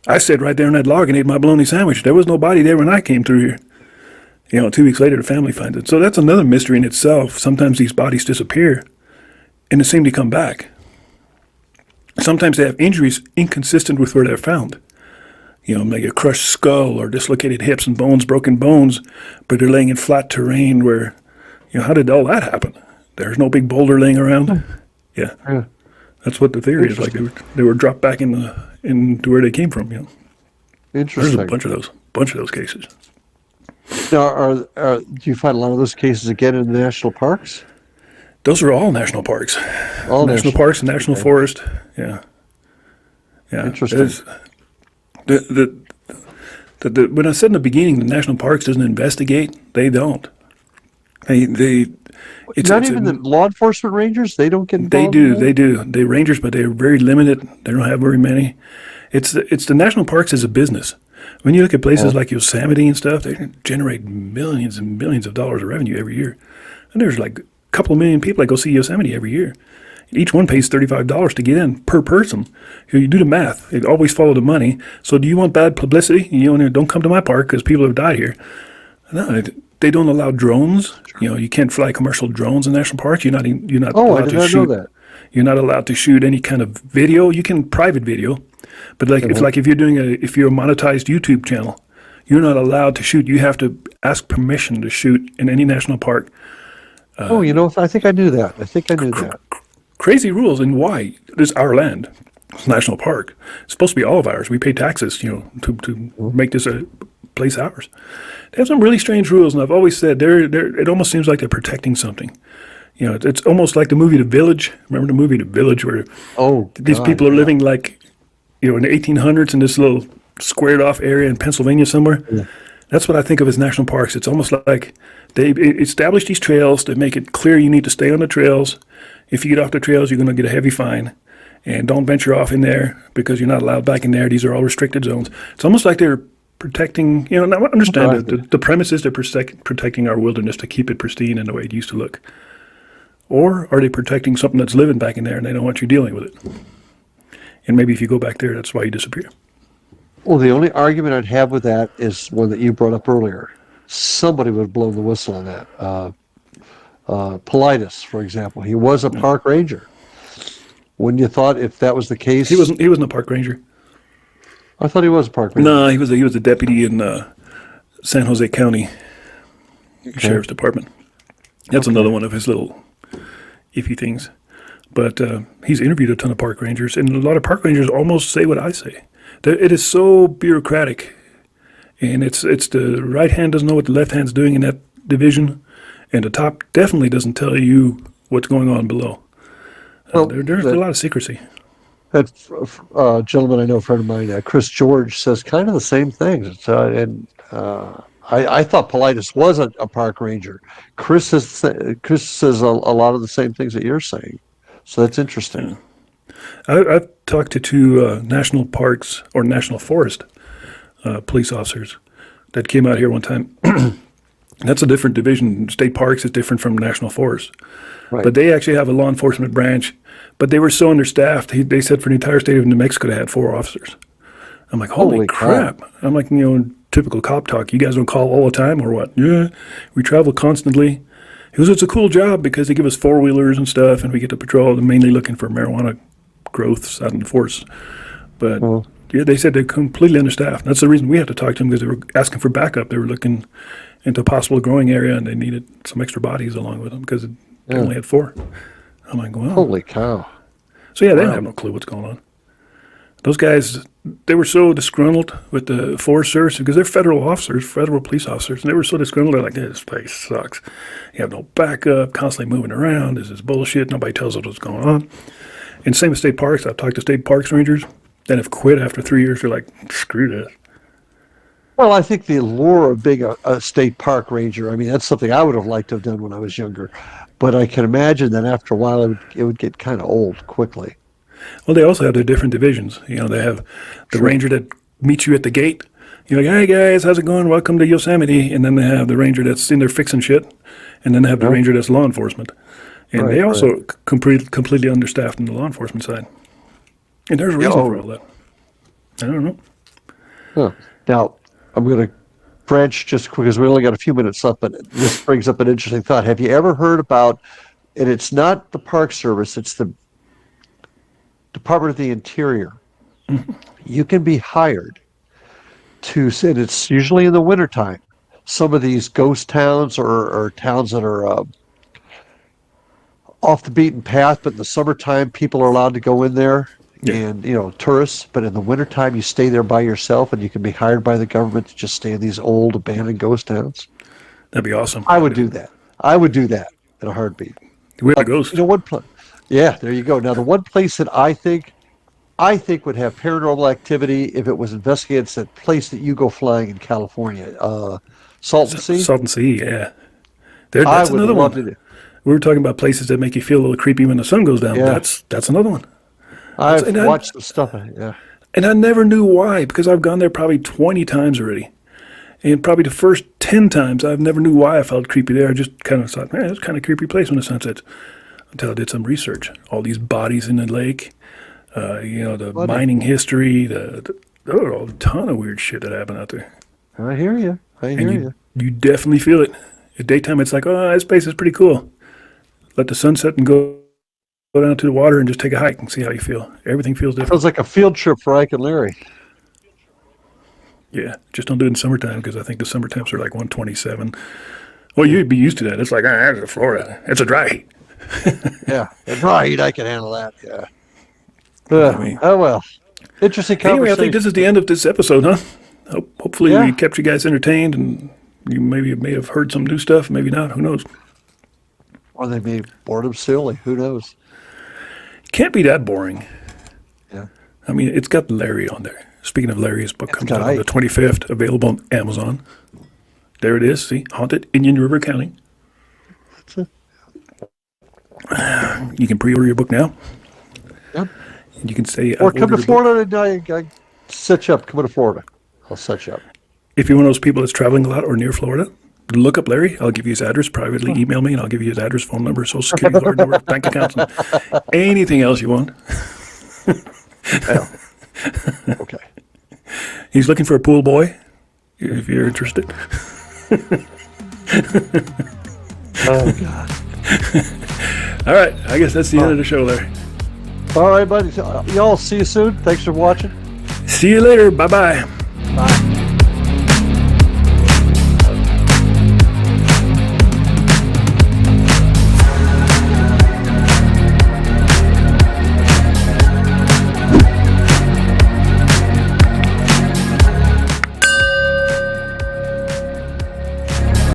Speaker 2: I sat right there in that log and ate my bologna sandwich. There was nobody there when I came through here. 2 weeks later, the family finds it. So that's another mystery in itself. Sometimes these bodies disappear, and they seem to come back. Sometimes they have injuries inconsistent with where they're found. Like a crushed skull or dislocated hips and bones, broken bones, but they're laying in flat terrain where, how did all that happen? There's no big boulder laying around. Yeah. That's what the theory is. Like they were dropped back into where they came from.
Speaker 3: Interesting.
Speaker 2: There's a bunch of those cases.
Speaker 3: Now, do you find a lot of those cases again in the national parks?
Speaker 2: Those are all national parks. All national parks and national forest. Yeah.
Speaker 3: Interesting.
Speaker 2: When I said in the beginning, the national parks doesn't investigate. They don't. It's
Speaker 3: not even the law enforcement rangers. They don't get involved.
Speaker 2: They do. They rangers, but they're very limited. They don't have very many. It's the national parks as a business. When you look at places like Yosemite and stuff, they generate millions and millions of dollars of revenue every year. And there's like a couple of million people that go see Yosemite every year. Each one pays $35 to get in per person. You do the math. It always follow the money. So do you want bad publicity? Don't come to my park because people have died here. No, they don't allow drones. You can't fly commercial drones in national parks. You're not
Speaker 3: Oh, I
Speaker 2: allowed
Speaker 3: did
Speaker 2: to
Speaker 3: not
Speaker 2: shoot.
Speaker 3: know that.
Speaker 2: You're not allowed to shoot any kind of video. You can private video, but if you're a monetized YouTube channel, you're not allowed to shoot. You have to ask permission to shoot in any national park.
Speaker 3: I think I knew that. I think I knew that.
Speaker 2: Crazy rules, and why? It's our land. It's a national park. It's supposed to be all of ours. We pay taxes, to make this a place ours. They have some really strange rules, and I've always said it almost seems like they're protecting something. It's almost like the movie The Village. Remember the movie The Village, where these people are living like, in the 1800s in this little squared off area in Pennsylvania somewhere. Yeah. That's what I think of as national parks. It's almost like they establish these trails to make it clear you need to stay on the trails. If you get off the trails, you're going to get a heavy fine. And don't venture off in there because you're not allowed back in there. These are all restricted zones. It's almost like they're protecting, now I understand that the premise is they're protecting our wilderness to keep it pristine in the way it used to look. Or are they protecting something that's living back in there and they don't want you dealing with it? And maybe if you go back there, that's why you disappear.
Speaker 3: Well, the only argument I'd have with that is one that you brought up earlier. Somebody would blow the whistle on that. Politis, for example, he was a park ranger. Wouldn't you thought if that was the case?
Speaker 2: He wasn't a park ranger.
Speaker 3: I thought he was a park ranger.
Speaker 2: No, he was a deputy in San Jose County Sheriff's Department. That's another one of his little iffy things. But he's interviewed a ton of park rangers, and a lot of park rangers almost say what I say. It is so bureaucratic, and it's the right hand doesn't know what the left hand's doing in that division, and the top definitely doesn't tell you what's going on below. There's a lot of secrecy.
Speaker 3: That gentleman I know, a friend of mine, Chris George, says kind of the same things. I thought Politis wasn't a park ranger. Chris says a lot of the same things that you're saying. So that's interesting.
Speaker 2: Yeah. I've talked to two national parks or national forest police officers that came out here one time. That's a different division. State parks is different from national forests. Right. But they actually have a law enforcement branch. But they were so understaffed. They said for the entire state of New Mexico they had 4 officers. I'm like, holy crap. I'm like, typical cop talk. You guys don't call all the time or what? Yeah, we travel constantly. He goes, it's a cool job because they give us 4-wheelers and stuff, and we get to patrol. They're mainly looking for marijuana growths out in the forest. But they said they're completely understaffed. That's the reason we had to talk to them, because they were asking for backup. They were looking into a possible growing area, and they needed some extra bodies along with them because they only had 4. I'm like, well.
Speaker 3: Holy cow.
Speaker 2: So, they have no clue what's going on. Those guys, they were so disgruntled with the Forest Service because they're federal police officers, and they were so disgruntled. They're like, this place sucks. You have no backup, constantly moving around. This is bullshit. Nobody tells us what's going on. And same with state parks. I've talked to state parks rangers that have quit after 3 years. They're like, screw this.
Speaker 3: Well, I think the allure of being a state park ranger, I mean, that's something I would have liked to have done when I was younger. But I can imagine that after a while it would get kind of old quickly.
Speaker 2: Well, they also have their different divisions. They have the ranger that meets you at the gate. You're like, hey, guys, how's it going? Welcome to Yosemite. And then they have the ranger that's in there fixing shit. And then they have the ranger that's law enforcement. And they also completely understaffed on the law enforcement side. And there's a reason for all that. I don't know.
Speaker 3: Huh. Now, I'm going to branch just quick because we only got a few minutes left, but this brings up an interesting thought. Have you ever heard about, and it's not the Park Service, it's the Department of the Interior. Mm-hmm. You can be hired to sit, it's usually in the wintertime, some of these ghost towns or towns that are off the beaten path, but in the summertime people are allowed to go in there. And, tourists, but in the wintertime, you stay there by yourself and you can be hired by the government to just stay in these old abandoned ghost towns.
Speaker 2: That'd be awesome.
Speaker 3: I would do that. I would do that in a heartbeat.
Speaker 2: We're the ghost.
Speaker 3: One place. Yeah, there you go. Now, the one place that I think would have paranormal activity if it was investigated, it's that place that you go flying in California, Salton Sea.
Speaker 2: Salton Sea, yeah. That's another one. We were talking about places that make you feel a little creepy when the sun goes down. Yeah. That's another one.
Speaker 3: I've watched the stuff. Yeah.
Speaker 2: And I never knew why, because I've gone there probably 20 times already. And probably the first 10 times, I've never knew why I felt creepy there. I just kind of thought, man, it's kind of a creepy place when the sun sets. Until I did some research. All these bodies in the lake, the mining history, there are a ton of weird shit that happened out there.
Speaker 3: I hear you.
Speaker 2: You definitely feel it. At daytime, it's like, oh, this place is pretty cool. Let the sun set and go down to the water and just take a hike and see how you feel. Everything feels different.
Speaker 3: Feels like a field trip for Ike and Larry.
Speaker 2: Yeah, just don't do it in summertime because I think the summer temps are like 127. Well, you'd be used to that. It's like, that's Florida. It's a dry heat.
Speaker 3: Yeah, a dry heat, I can handle that. Yeah. Oh well, interesting conversation.
Speaker 2: Anyway, I think this is the end of this episode, huh? Hopefully we kept you guys entertained and you may have heard some new stuff, maybe not. Who knows?
Speaker 3: Or they may boredom silly. Who knows?
Speaker 2: Can't be that boring.
Speaker 3: Yeah.
Speaker 2: I mean, it's got Larry on there. Speaking of Larry, his book comes out on the 25th, available on Amazon. There it is. See, Haunted Indian River County.
Speaker 3: That's it.
Speaker 2: You can pre-order your book now.
Speaker 3: Yep.
Speaker 2: And you can say,
Speaker 3: or come to Florida and I set you up. Come to Florida. I'll set you up.
Speaker 2: If you're one of those people that's traveling a lot or near Florida, look up Larry. I'll give you his address. Privately email me, and I'll give you his address, phone number, social security card number, bank accounts, and anything else you want.
Speaker 3: Well, okay.
Speaker 2: He's looking for a pool boy, if you're interested.
Speaker 3: Oh, God.
Speaker 2: All right. I guess that's the end of the show, Larry.
Speaker 3: All right, buddy. Y'all see you soon. Thanks for watching.
Speaker 2: See you later. Bye-bye.
Speaker 3: Bye.